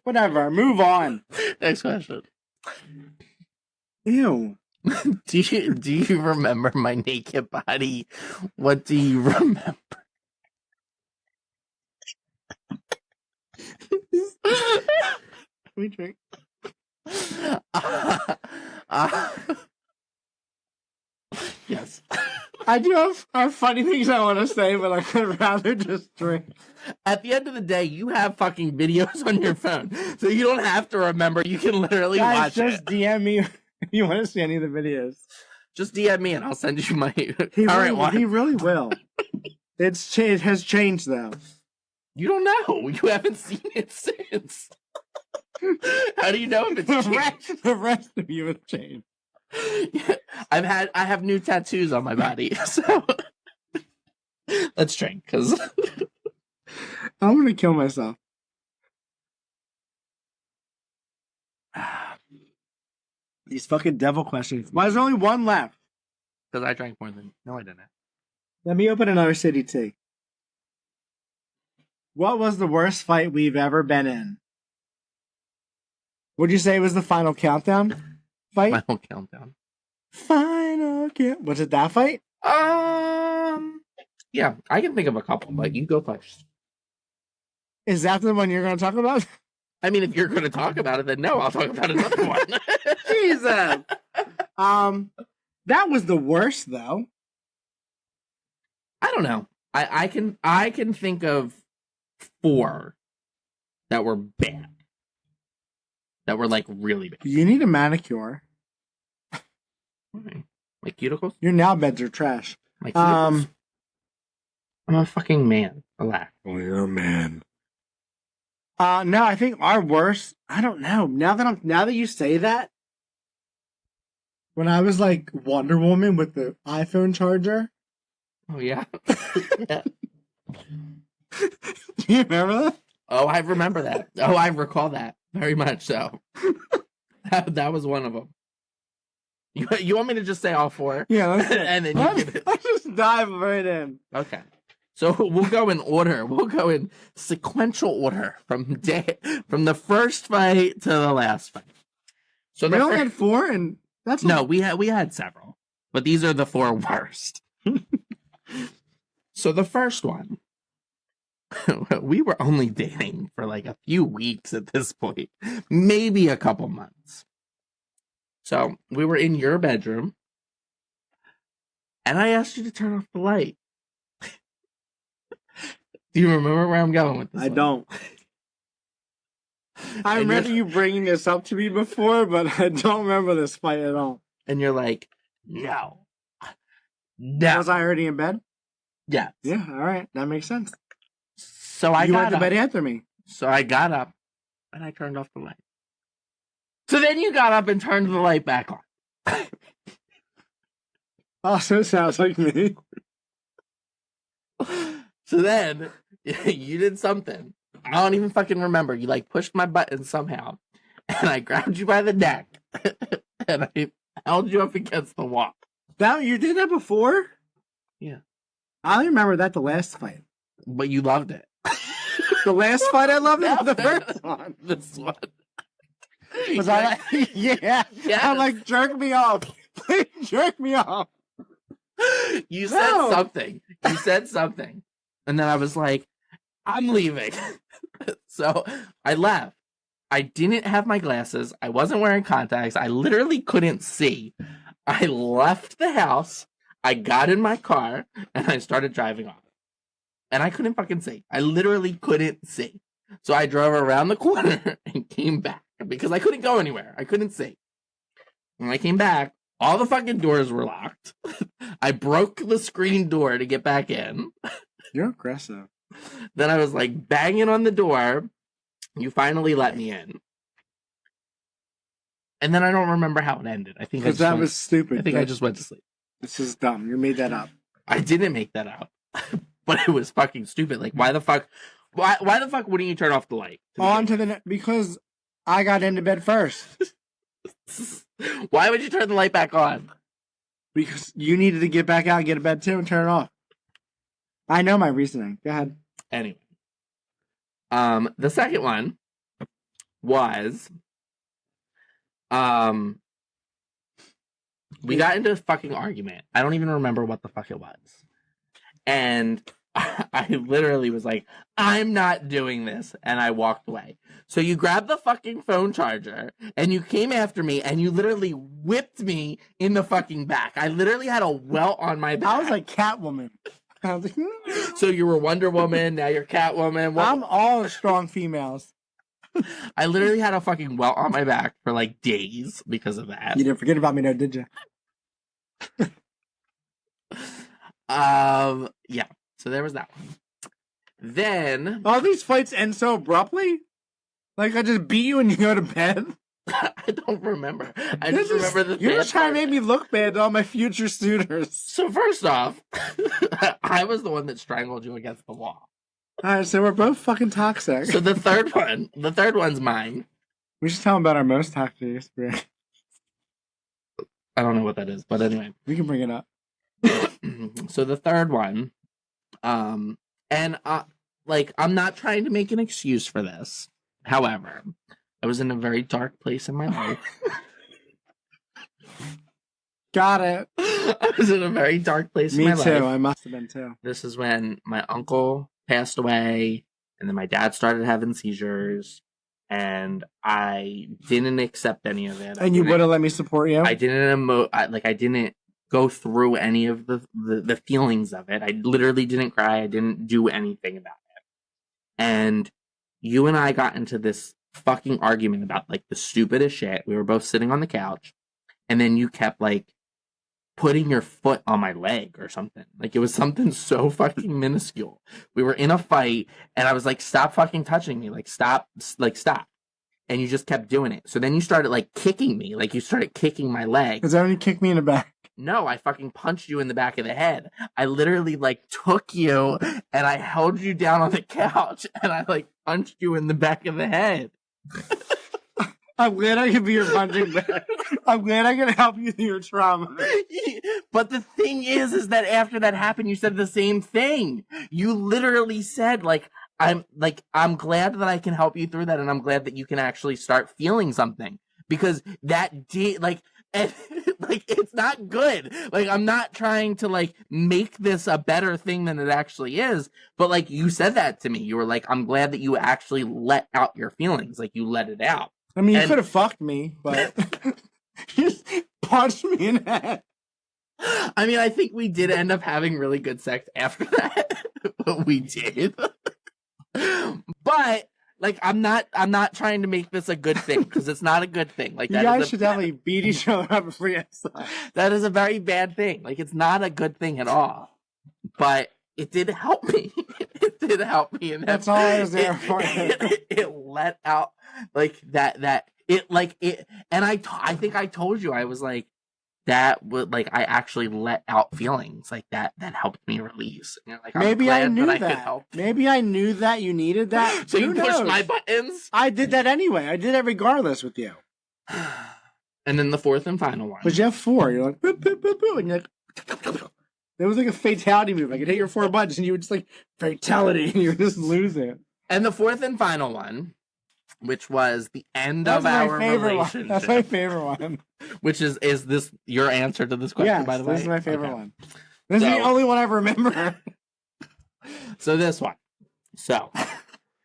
B: whatever. Move on.
A: Next question.
B: Ew.
A: Do you remember my naked body? What do you remember?
B: Can we drink?
A: Yes.
B: I do have funny things I want to say, but I would rather just drink.
A: At the end of the day, you have fucking videos on your phone, so you don't have to remember. You can literally
B: Guys,
A: watch
B: just
A: it.
B: DM me if you want to see any of the videos.
A: Just DM me and I'll send you my
B: He
A: current one.
B: He really will. It has changed though.
A: You don't know. You haven't seen it since. How do you know if it's changed?
B: The rest of you have changed.
A: I have new tattoos on my body, so let's drink because
B: I'm gonna kill myself. These fucking devil questions. Why is there only one left?
A: I drank more than no, I didn't.
B: Let me open another city tea. What was the worst fight we've ever been in? Would you say it was the final countdown fight?
A: Final countdown.
B: Final count. Was it that fight?
A: Yeah, I can think of a couple, but you go first.
B: Is that the one you're going to talk about?
A: I mean, if you're going to talk about it, then no, I'll talk about another one.
B: Jesus. That was the worst though.
A: I don't know. I can think of 4 that were bad. That were like really bad.
B: You need a manicure.
A: Why? My cuticles?
B: Your now beds are trash.
A: My cuticles? I'm a fucking man. Relax.
B: Oh, you're a man. No, I think our worst. I don't know. Now that you say that, when I was like Wonder Woman with the iPhone charger.
A: Oh yeah. Yeah.
B: Do you remember that?
A: Oh, I remember that. Oh, I recall that very much. So that was one of them. You want me to just say all 4?
B: Yeah,
A: and then
B: let's just dive right in.
A: Okay. So we'll go in order. We'll go in sequential order from the first fight to the last fight. So
B: we only had 4, and that's
A: no. We had several, but these are the 4 worst. So the first one, we were only dating for like a few weeks at this point, maybe a couple months. So we were in your bedroom, and I asked you to turn off the light. Do you remember where I'm going with this?
B: I don't. I remember you bringing this up to me before, but I don't remember this fight at all.
A: And you're like, no. No.
B: Was I already in bed?
A: Yeah.
B: Yeah, all right. That makes sense.
A: So you
B: went to bed after me.
A: So I got up, and I turned off the light. So then you got up and turned the light back on.
B: Oh, so it sounds like me.
A: So then you did something. I don't even fucking remember. You like pushed my button somehow, and I grabbed you by the neck, and I held you up against the wall.
B: That you did that before?
A: Yeah.
B: I remember that the last fight.
A: But you loved it.
B: The last fight I loved
A: No,
B: it. The first one.
A: This one.
B: Was I like, yeah.
A: Yes.
B: I'm like, jerk me off. Please jerk me off.
A: You said something. You said something. And then I was like, I'm leaving. So I left. I didn't have my glasses. I wasn't wearing contacts. I literally couldn't see. I left the house. I got in my car and I started driving off. And I couldn't fucking see. I literally couldn't see. So I drove around the corner and came back because I couldn't go anywhere. I couldn't see. When I came back, all the fucking doors were locked. I broke the screen door to get back in.
B: You're aggressive.
A: Then I was like banging on the door. You finally let me in. And then I don't remember how it ended. I think
B: Because that was stupid.
A: I think I just went to sleep.
B: This is dumb. You made that up.
A: I didn't make that up. But it was fucking stupid. Like, why the fuck wouldn't you turn off the light?
B: Because I got into bed first.
A: Why would you turn the light back on?
B: Because you needed to get back out, get to bed too, and turn it off. I know my reasoning. Go ahead.
A: Anyway. The second one was we got into a fucking argument. I don't even remember what the fuck it was. And I literally was like, I'm not doing this. And I walked away. So you grabbed the fucking phone charger and you came after me and you literally whipped me in the fucking back. I literally had a welt on my back.
B: I was like Catwoman. I was like,
A: so you were Wonder Woman, now you're Catwoman.
B: I'm all strong females.
A: I literally had a fucking welt on my back for like days because of that.
B: You didn't forget about me though, did you?
A: Yeah. So there was that one. Then
B: all these fights end so abruptly. Like I just beat you and you go to bed.
A: I don't remember. I just remember the.
B: You're just trying to make me look bad to all my future suitors.
A: So first off, I was the one that strangled you against the wall.
B: All right, so we're both fucking toxic.
A: So the third one's mine.
B: We should tell them about our most toxic experience.
A: I don't know what that is, but anyway,
B: we can bring it up.
A: So the third one, and like I'm not trying to make an excuse for this. However, I was in a very dark place in my life.
B: Got it.
A: I was in a very dark place in my life.
B: Me too. I must have been too.
A: This is when my uncle passed away, and then my dad started having seizures, and I didn't accept any of it.
B: And you wouldn't let me support you?
A: I didn't I didn't go through any of the feelings of it. I literally didn't cry. I didn't do anything about it. and you and I got into this fucking argument about like the stupidest shit. We were both sitting on the couch, and then you kept like putting your foot on my leg or something. Like it was something so fucking minuscule. We were in a fight, and I was like, "Stop fucking touching me! Like stop! Like stop!" And you just kept doing it. So then you started like kicking me. Like you started kicking my leg.
B: Because everyone kicked me in the back.
A: No, I fucking punched you in the back of the head. I literally like took you and I held you down on the couch and I like punched you in the back of the head.
B: I'm glad I can be your punching bag. I'm glad I can help you through your trauma.
A: But the thing is that after that happened, you said the same thing. You literally said I'm glad that I can help you through that, and I'm glad that you can actually start feeling something, because that did and it's not good. Like I'm not trying to like make this a better thing than it actually is, but like you said that to me. You were like, I'm glad that you actually let out your feelings. Like you let it out.
B: I mean, you could have fucked me, but you just punched me in the head.
A: I mean, I think we did end up having really good sex after that. But we did. But like I'm not trying to make this a good thing, because it's not a good thing. Like
B: you guys should definitely beat each other up before you have.
A: That is a very bad thing. Like it's not a good thing at all. But it did help me. It did help me, and
B: that's all I was there for.
A: It let out like that. It like it, and I think I told you, I was like, that would like I actually let out feelings like that helped me release. And you're like,
B: maybe I knew that. Maybe I knew that you needed that.
A: So you pushed my buttons.
B: I did that anyway. I did it regardless with you.
A: And then the fourth and final one.
B: But you have 4. You're like, boop, boop, boop, boop, and you're like, it was like a fatality move. I could hit your 4 buttons, and you would just like fatality, and you would just lose it.
A: And the fourth and final one, which was the end of our relationship.
B: That's my favorite one.
A: Which is this your answer to this question, by the way?
B: This is my favorite one. This is the only one I remember.
A: So this one. So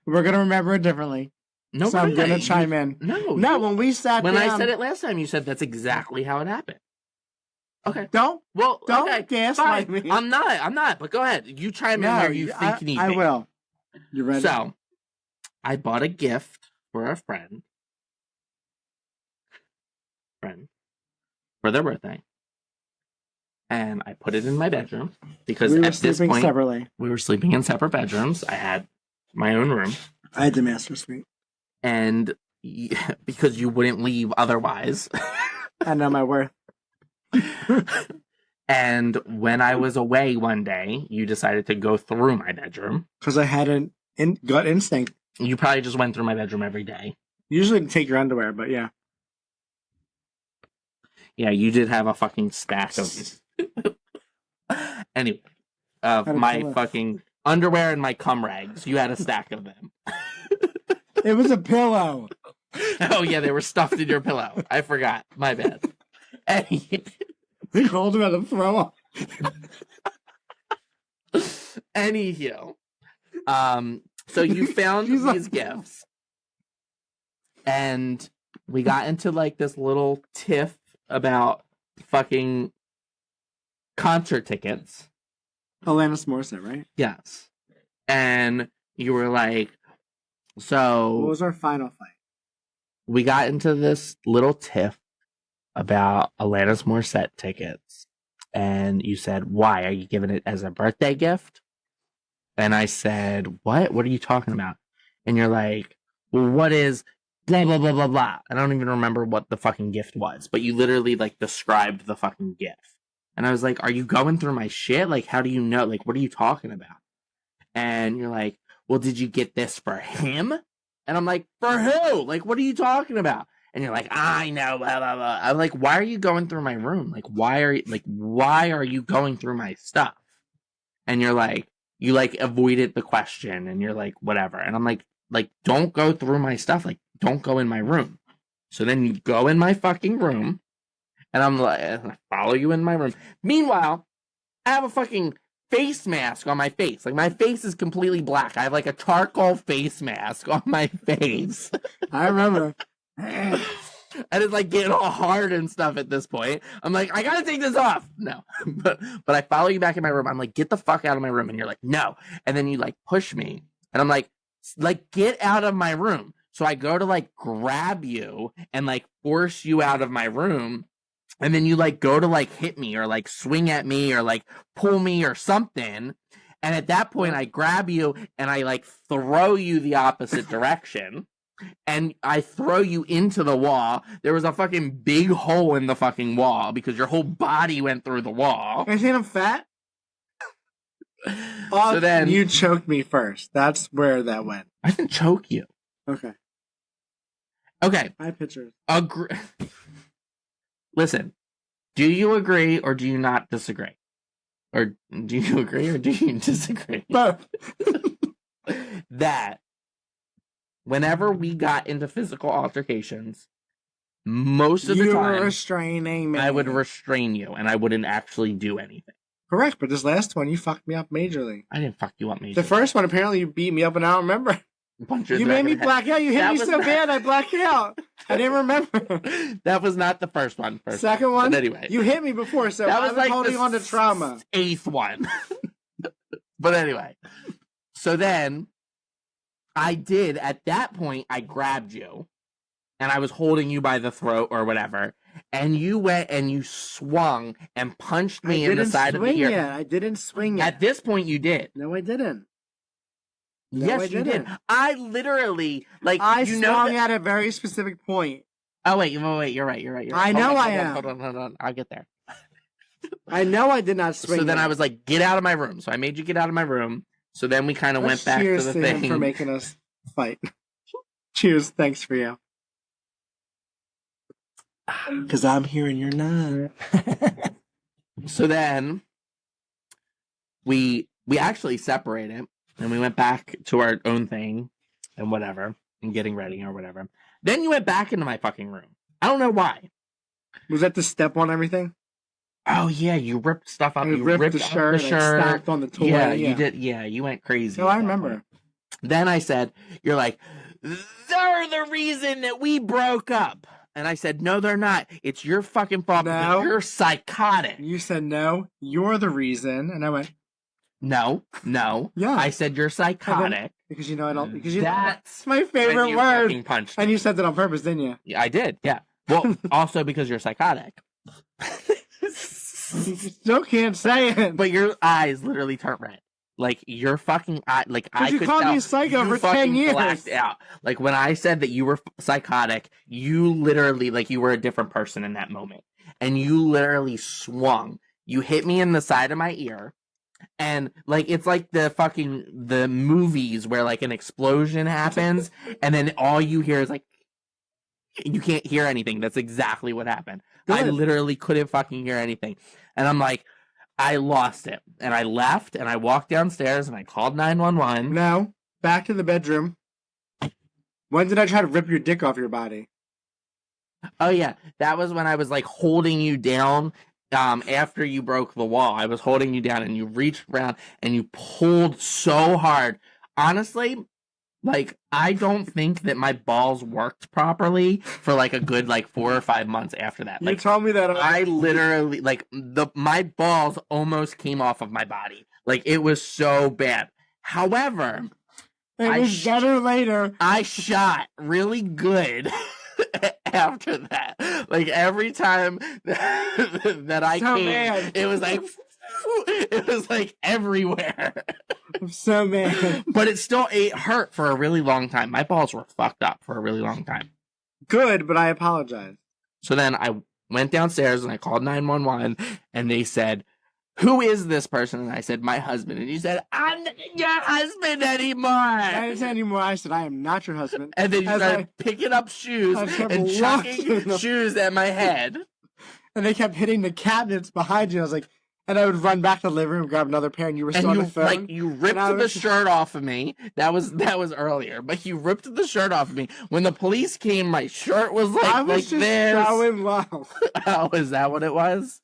B: we're gonna remember it differently.
A: No,
B: so I'm gonna chime in.
A: No.
B: When we sat down,
A: I said it last time, you said that's exactly how it happened. Okay.
B: Don't gaslight me.
A: I'm not. But go ahead. You chime in where you think you need.
B: I will. You ready?
A: So I bought a gift for a friend for their birthday, and I put it in my bedroom because
B: we were
A: at this point
B: separately.
A: We were sleeping in separate bedrooms. I had my own room.
B: I had the master suite,
A: and because you wouldn't leave otherwise.
B: I know my worth.
A: And when I was away one day, you decided to go through my bedroom
B: because I had an gut instinct.
A: You probably just went through my bedroom every day.
B: Usually take your underwear, but yeah.
A: Yeah, you did have a fucking stack of... Anyway, my fucking underwear and my cum rags. You had a stack of them.
B: It was a pillow.
A: Oh, yeah, they were stuffed in your pillow. I forgot. My bad.
B: They called him out of throw up.
A: Anywho. So you found these gifts. And we got into like this little tiff about fucking concert tickets.
B: Alanis Morissette, right?
A: Yes. And you were like, so...
B: What was our final fight?
A: We got into this little tiff about Alanis Morissette tickets. And you said, why? Are you giving it as a birthday gift? And I said, what? What are you talking about? And you're like, well, what is... blah, blah, blah, blah, blah. I don't even remember what the fucking gift was, but you literally, like, described the fucking gift. And I was like, are you going through my shit? Like, how do you know? Like, what are you talking about? And you're like, well, did you get this for him? And I'm like, for who? Like, what are you talking about? And you're like, I know, blah, blah, blah. I'm like, why are you going through my room? Like, why are you going through my stuff? And you're like, you, like, avoided the question, and you're like, whatever. And I'm like, don't go through my stuff. Like, don't go in my room. So then you go in my fucking room, and I'm like, I follow you in my room. Meanwhile, I have a fucking face mask on my face. Like, my face is completely black. I have, like, a charcoal face mask on my face.
B: I remember.
A: And it's, like, getting all hard and stuff at this point. I'm like, I gotta take this off. No. But I follow you back in my room. I'm like, get the fuck out of my room. And you're like, no. And then you, like, push me. And I'm like, Like, get out of my room. So I go to like grab you and like force you out of my room. And then you like go to like hit me or like swing at me or like pull me or something. And at that point I grab you and I like throw you the opposite direction. And I throw you into the wall. There was a fucking big hole in the fucking wall because your whole body went through the wall.
B: I think I'm fat.
A: So then
B: you choked me first. That's where that went.
A: I didn't choke you.
B: Okay.
A: I
B: have pictures.
A: Listen, do you agree or do you not disagree? Or do you agree or do you disagree?
B: Both.
A: That whenever we got into physical altercations, most of the
B: you
A: time
B: were restraining me.
A: I would restrain you and I wouldn't actually do anything.
B: Correct, but this last one you fucked me up majorly.
A: I didn't fuck you up majorly.
B: The first one apparently you beat me up and I don't remember. You made me black out. You hit me so bad I blacked out. I didn't remember.
A: That was not the first one.
B: Second one?
A: But anyway.
B: You hit me before, so
A: that
B: I
A: was like
B: holding on to trauma.
A: 8th one. But anyway. So then, at that point, I grabbed you. And I was holding you by the throat or whatever. And you went and you swung and punched me in the side of the ear.
B: I didn't swing
A: At this point, you did.
B: No, I didn't.
A: Yes, you did. I literally, like,
B: I swung at a very specific point.
A: Oh, wait, you're right.
B: I know I am.
A: Hold on. I'll get there.
B: I know I did not swing.
A: So then I was like, get out of my room. So I made you get out of my room. So then we kind of went back to the thing.
B: Him for making us fight. Cheers. Thanks for you. Because I'm here and you're not.
A: So then we actually separated. And we went back to our own thing and whatever, and getting ready or whatever. Then you went back into my fucking room. I don't know why.
B: Was that the step on everything?
A: Oh, yeah, you ripped stuff up.
B: You ripped the shirt. And stomped on the toy.
A: Yeah, you did. Yeah, you went crazy.
B: No, I remember.
A: Then I said, you're like, they're the reason that we broke up. And I said, no, they're not. It's your fucking fault because you're psychotic.
B: You said, no, you're the reason. And I went,
A: no.
B: Yeah.
A: I said you're psychotic.
B: Because you know I don't. Because
A: that's
B: my favorite word.
A: Punched
B: and you said that on purpose, didn't you?
A: Yeah, I did. Yeah. Well, also because you're psychotic.
B: You still can't say it.
A: But your eyes literally turned red. Like your fucking eye. Like I could tell.
B: You called me psycho for 10 years.
A: Blacked out. Like when I said that you were psychotic, you literally you were a different person in that moment, and you literally swung. You hit me in the side of my ear. And like it's like the movies where like an explosion happens and then all you hear is like you can't hear anything. That's exactly what happened. Good. I literally couldn't fucking hear anything. And I'm like, I lost it. And I left and I walked downstairs and I called 911.
B: Now, back to the bedroom. When did I try to rip your dick off your body?
A: Oh yeah, that was when I was like holding you down. After you broke the wall, I was holding you down and you reached around and you pulled so hard. Honestly, like, I don't think that my balls worked properly for like a good 4 or 5 months after that.
B: You told me that.
A: I literally, my balls almost came off of my body. Like, it was so bad. However,
B: it was better later.
A: I shot really good. After that, like every time that I came,
B: mad.
A: it was like everywhere.
B: I'm so mad.
A: But it hurt for a really long time. My balls were fucked up for a really long time.
B: Good, but I apologize.
A: So then I went downstairs and I called 911 and they said, who is this person? And I said, my husband. And he said, I'm not your husband anymore.
B: I didn't say anymore. I said, I am not your husband.
A: And then you started picking up shoes and chucking shoes at my head.
B: And they kept hitting the cabinets behind you. I was like, and I would run back to the living room, grab another pair, and you were still on the phone.
A: Like, you ripped the shirt off of me. That was earlier. But you ripped the shirt off of me. When the police came, my shirt was
B: I was just showing love.
A: Oh, is that what it was?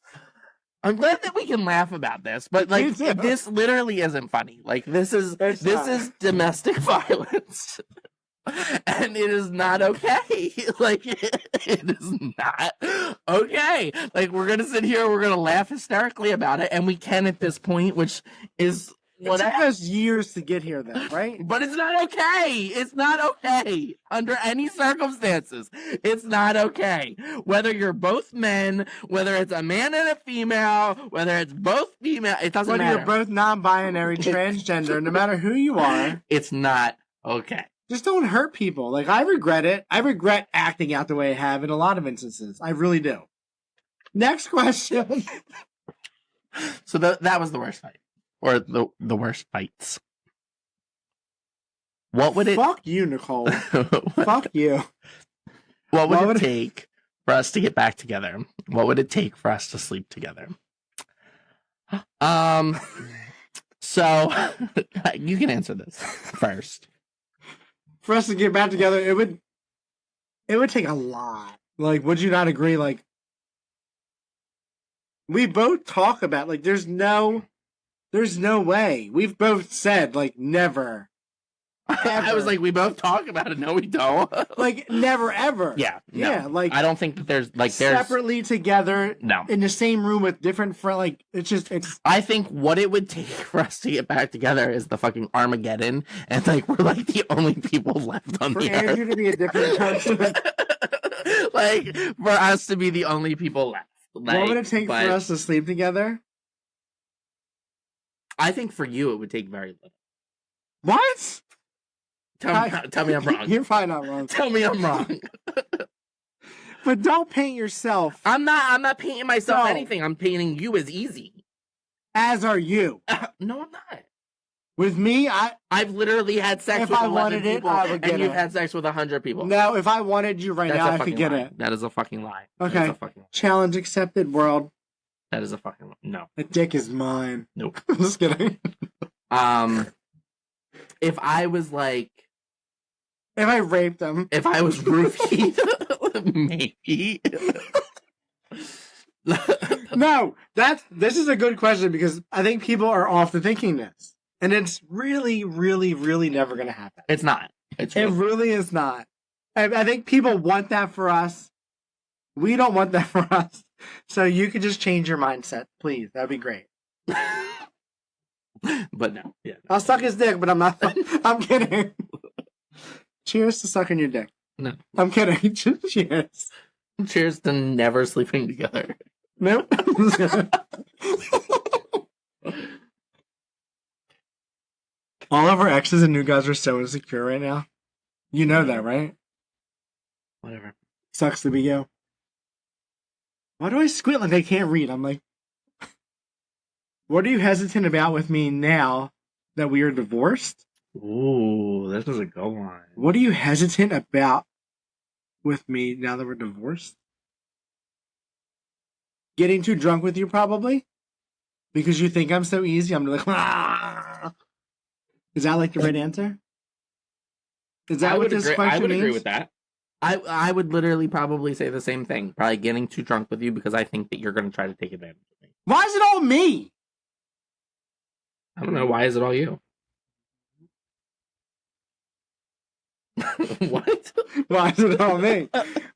A: I'm glad that we can laugh about this, but this literally isn't funny. Like this is domestic violence, and it is not okay. Like it is not okay. Like we're gonna sit here, we're gonna laugh hysterically about it, and we can at this point, which is
B: It took us years to get here, though, right?
A: But it's not okay. It's not okay under any circumstances. It's not okay. Whether you're both men, whether it's a man and a female, whether it's both female, it doesn't
B: Whether
A: matter.
B: you're both non-binary, transgender, no matter who you are,
A: It's not okay.
B: just don't hurt people. Like, I regret it. I regret acting out the way I have in a lot of instances. I really do. Next question.
A: So that was the worst fight, or the worst fights. What would it?
B: Fuck you, Nicole. Fuck you.
A: What would it take for us to get back together? What would it take for us to sleep together? So you can answer this first.
B: For us to get back together, it would take a lot. Like, would you not agree? Like, we both talk about, like, there's no way. We've both said, like, never.
A: I was like, we both talk about it. No, we don't.
B: Like, never, ever.
A: Yeah. No.
B: Yeah, like,
A: I don't think that there's
B: separately together
A: no.
B: in the same room with different friends. Like, it's.
A: I think what it would take for us to get back together is the fucking Armageddon, and like we're like the only people left on
B: For
A: the
B: Andrew
A: earth.
B: to be a different person.
A: Like for us to be the only people left. Like,
B: What would it take for us to sleep together?
A: I think for you it would take very little.
B: What?
A: Tell me I'm wrong.
B: You're probably not wrong.
A: Tell me I'm wrong.
B: But don't paint yourself.
A: I'm not painting myself
B: No.
A: anything. I'm painting you as easy.
B: As are you.
A: No, I'm not.
B: With me,
A: I've literally had sex
B: If
A: with
B: I
A: 11
B: wanted it,
A: people,
B: I would get
A: and you've
B: it.
A: had sex with 100 people.
B: No, if I wanted you right
A: That's
B: now,
A: a
B: I
A: fucking
B: could get
A: lie.
B: it.
A: That is a fucking lie.
B: Okay.
A: That is a fucking lie.
B: Challenge accepted, world.
A: That is a fucking lie. No.
B: The dick is mine.
A: Nope.
B: Just kidding.
A: If I was like,
B: If I raped him.
A: if I was roofied, maybe.
B: No, this is a good question because I think people are often thinking this. And it's really, really, really never going to happen.
A: It's not. It's
B: It really is not. I think people want that for us. We don't want that for us. So you could just change your mindset, please. That'd be great.
A: But no. Yeah.
B: I'll suck his dick, but I'm not. I'm kidding. Cheers to sucking your dick.
A: No.
B: I'm kidding. Cheers.
A: Cheers to never sleeping together.
B: Nope. All of our exes and new guys are so insecure right now. You know that, right?
A: Whatever.
B: Sucks to be you. Why do I squint like I can't read? I'm like, what are you hesitant about with me now that we are divorced?
A: Ooh, this is a good one.
B: What are you hesitant about with me now that we're divorced? Getting too drunk with you, probably? Because you think I'm so easy, I'm like, ah! Is that like the right answer? Is that what this question
A: I would
B: means?
A: agree with that. I would literally probably say the same thing. Probably getting too drunk with you because I think that you're going to try to take advantage of me.
B: Why is it all me?
A: I don't know. Why is it all you? What?
B: Why is it all me?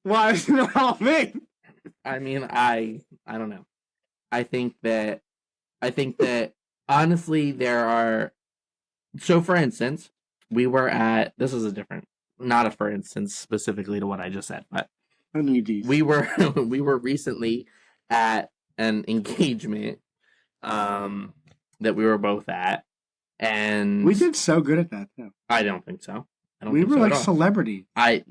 B: Why is it all me?
A: I mean, I don't know. I think that honestly there are. So for instance, we were at, this is a different, not a for instance specifically to what I just said, but
B: I need these.
A: we were recently at an engagement that we were both at, and
B: We did so good at that too.
A: I don't think so. I don't
B: We
A: think
B: were
A: so at
B: like
A: all.
B: celebrities.
A: I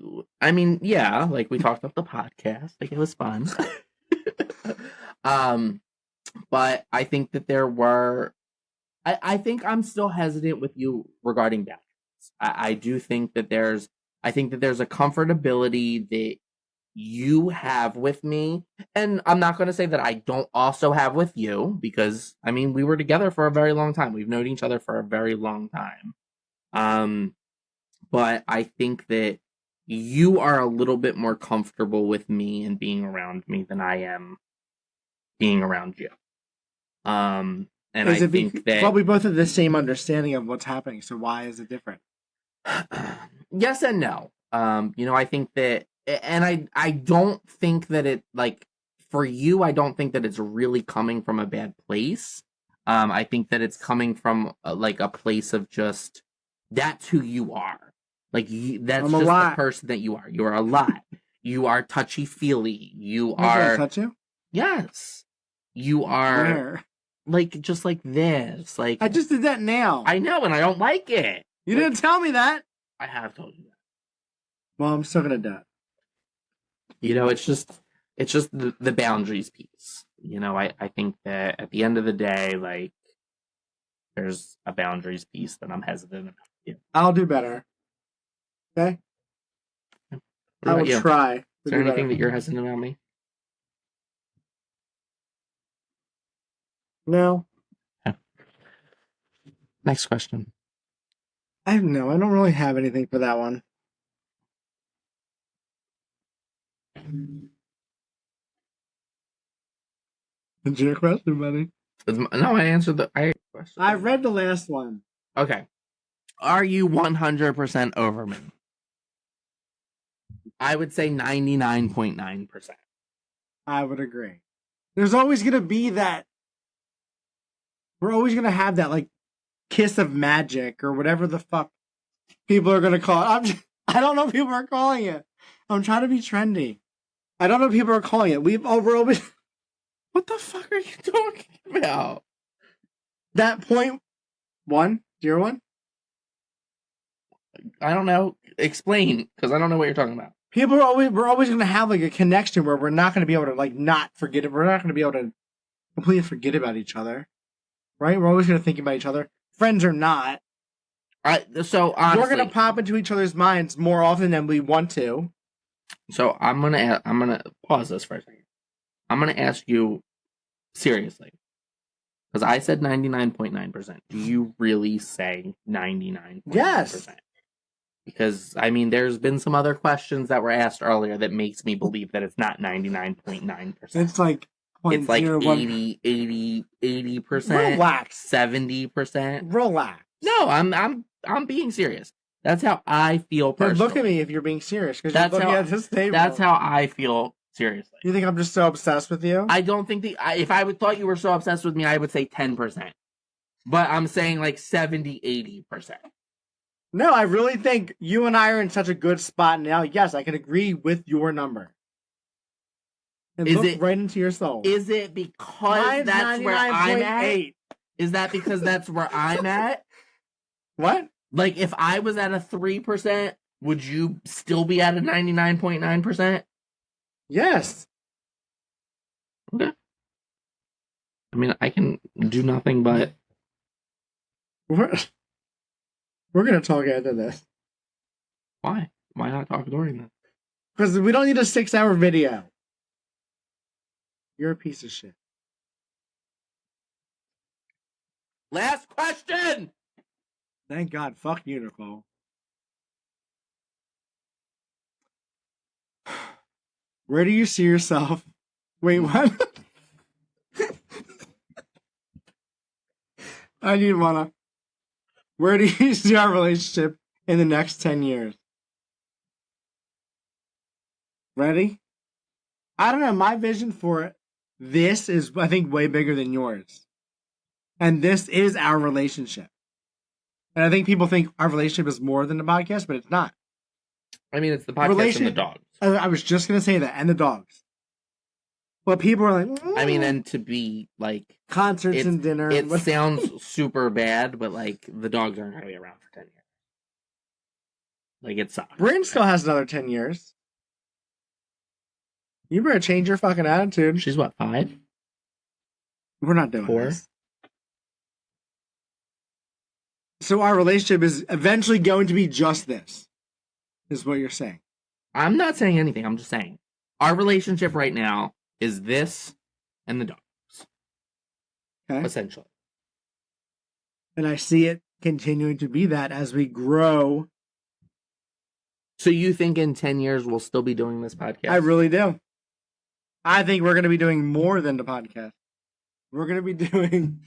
A: mean, yeah, like we talked about the podcast, like it was fun. But I think that there were, I think I'm still hesitant with you regarding boundaries. I do think that there's a comfortability that you have with me, and I'm not going to say that I don't also have with you, because I mean we were together for a very long time. We've known each other for a very long time. But I think that you are a little bit more comfortable with me and being around me than I am being around you. And I think that,
B: well, we both have the same understanding of what's happening, so why is it different?
A: yes and no. I think that, and I don't think that it, like, for you, I don't think that it's really coming from a bad place. I think that it's coming from like a place of just that's who you are. Like that's
B: I'm a
A: just the
B: lot.
A: person that you are. You are a lot. You are touchy feely. You
B: Am I gonna
A: are
B: touch you?
A: yes. You are
B: Where?
A: like just like this. Like
B: I just did that now.
A: I know, and I don't like it.
B: You
A: Like,
B: didn't tell me that.
A: I have told you that.
B: Well, I'm still gonna do it.
A: You know, it's just the boundaries piece. You know, I think that at the end of the day, like there's a boundaries piece that I'm hesitant about. Yeah.
B: I'll do better. Okay?
A: What
B: I
A: about
B: will
A: you?
B: try.
A: Is there anything that you're hesitant about me?
B: No.
A: Next question.
B: I don't really have anything for that one. It's your question, buddy.
A: No, I answered the question.
B: I read the last one.
A: Okay. Are you 100% over me? I would say 99.9%.
B: I would agree. There's always going to be that. We're always going to have that, like, kiss of magic or whatever the fuck people are going to call it. I don't know what people are calling it. I'm trying to be trendy. I don't know what people are calling it. We're always.
A: What the fuck are you talking about?
B: That point 101?
A: I don't know. Explain, because I don't know what you're talking about.
B: We're always going to have like a connection where we're not going to be able to like not forget it. We're not going to be able to completely forget about each other, right? We're always going to think about each other, friends or not.
A: So honestly,
B: we're going to pop into each other's minds more often than we want to.
A: So I'm gonna pause this for a second. I'm gonna ask you seriously, because I said 99.9%. Do you really say 99.9%?
B: Yes.
A: Because, I mean, there's been some other questions that were asked earlier that makes me believe that it's not 99.9%.
B: It's like
A: 80%.
B: Relax.
A: 70%.
B: Relax.
A: No, I'm being serious. That's how I feel personally.
B: Look at me if you're being serious, because you're looking at this table.
A: That's how I feel seriously.
B: You think I'm just so obsessed with you?
A: I don't think if I thought you were so obsessed with me, I would say 10%. But I'm saying like 70, 80%.
B: No, I really think you and I are in such a good spot now. Yes, I can agree with your number. And look right into your soul.
A: Is it because that's where I'm at? Is that because that's where I'm at?
B: What?
A: Like, if I was at a 3%, would you still be at a 99.9%?
B: Yes.
A: Okay. I mean, I can do nothing but...
B: We're going to talk after this.
A: Why? Why not talk during this?
B: Because we don't need a 6-hour video. You're a piece of shit.
A: Last question!
B: Thank God. Fuck you, Nicole. Where do you see yourself? Wait, what? I need one. Where do you see our relationship in the next 10 years? Ready? I don't know. My vision for this is, I think, way bigger than yours. And this is our relationship. And I think people think our relationship is more than the podcast, but it's not.
A: I mean, it's the podcast and the dogs.
B: I was just going to say that, and the dogs. But people are like,
A: I mean, and to be like...
B: Concerts and dinner.
A: It sounds super bad, but like, the dogs aren't going to be around for 10 years. Like, it sucks.
B: Bryn still has another 10 years. You better change your fucking attitude.
A: She's what, 5?
B: We're not doing
A: 4?
B: this. So our relationship is eventually going to be just this, is what you're saying.
A: I'm not saying anything. I'm just saying our relationship right now is this and the dogs.
B: Okay.
A: Essentially.
B: And I see it continuing to be that as we grow.
A: So you think in 10 years we'll still be doing this podcast?
B: I really do. I think we're going to be doing more than the podcast. We're going to be doing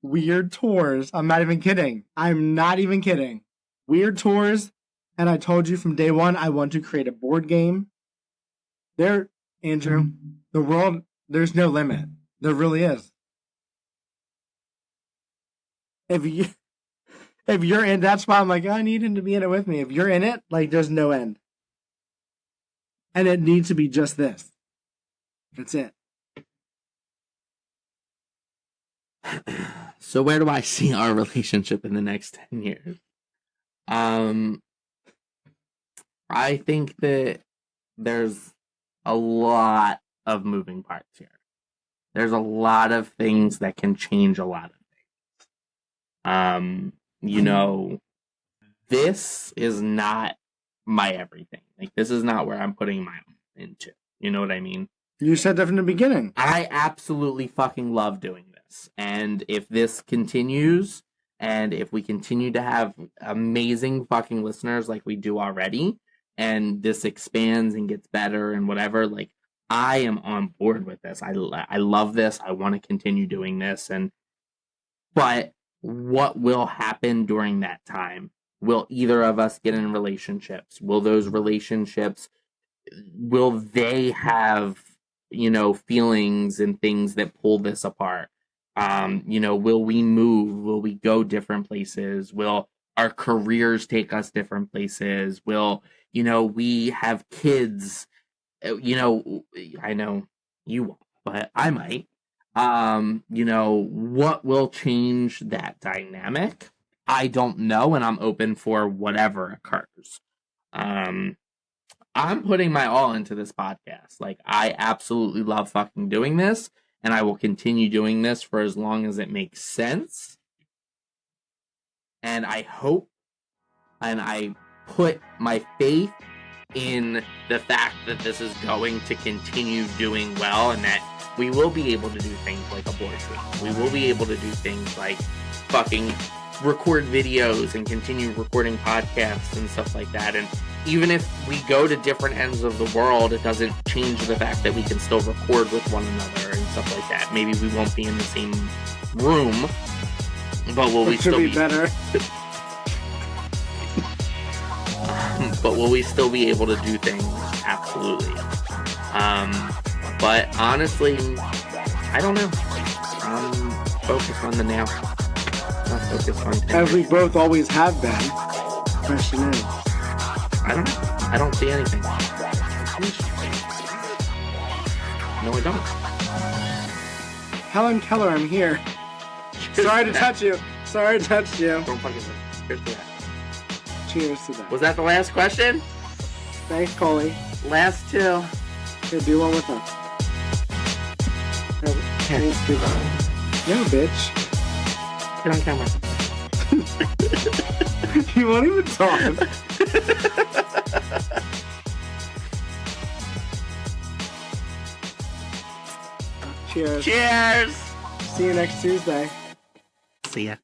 B: weird tours. I'm not even kidding. I'm not even kidding. Weird tours. And I told you from day one, I want to create a board game. Andrew, the world, there's no limit. There really is. if you're in that spot, I'm like, I need him to be in it with me. If you're in it, like, there's no end. And it needs to be just this. That's it.
A: So where do I see our relationship in the next 10 years? I think that there's a lot of moving parts here. There's a lot of things that can change a lot of things. You know, this is not my everything. Like, this is not where I'm putting my own into. You know what I mean?
B: You said that from the beginning.
A: I absolutely fucking love doing this. And if this continues, and if we continue to have amazing fucking listeners like we do already, and this expands and gets better and whatever, like, I am on board with this. I love this. I want to continue doing this. But what will happen during that time? Will either of us get in relationships? Will those relationships, will they have, you know, feelings and things that pull this apart? You know, will we move? Will we go different places? Will our careers take us different places? Will, you know, we have kids? You know, I know you won't, but I might. You know, what will change that dynamic? I don't know, and I'm open for whatever occurs. I'm putting my all into this podcast. Like, I absolutely love fucking doing this, and I will continue doing this for as long as it makes sense. And I hope, and I put my faith in the fact that this is going to continue doing well, and that we will be able to do things like a board game. We will be able to do things like fucking record videos and continue recording podcasts and stuff like that. And even if we go to different ends of the world, it doesn't change the fact that we can still record with one another and stuff like that. Maybe we won't be in the same room, but will we still be
B: better?
A: But will we still be able to do things? Absolutely. But honestly, I don't know. I'm focused on the now. Not focused on 10
B: As we
A: years.
B: both always have been. Question is.
A: I don't know. I don't see anything. No, I don't.
B: Helen Keller, I'm here. Sorry to touch you. Sorry to touch you.
A: Don't fucking Cheers to that.
B: Cheers to that.
A: Was that the last question?
B: Thanks, Coley.
A: Last two.
B: Here, do one with us. No, bitch.
A: Get on camera.
B: You won't even talk. Cheers.
A: Cheers!
B: See you next Tuesday.
A: See ya.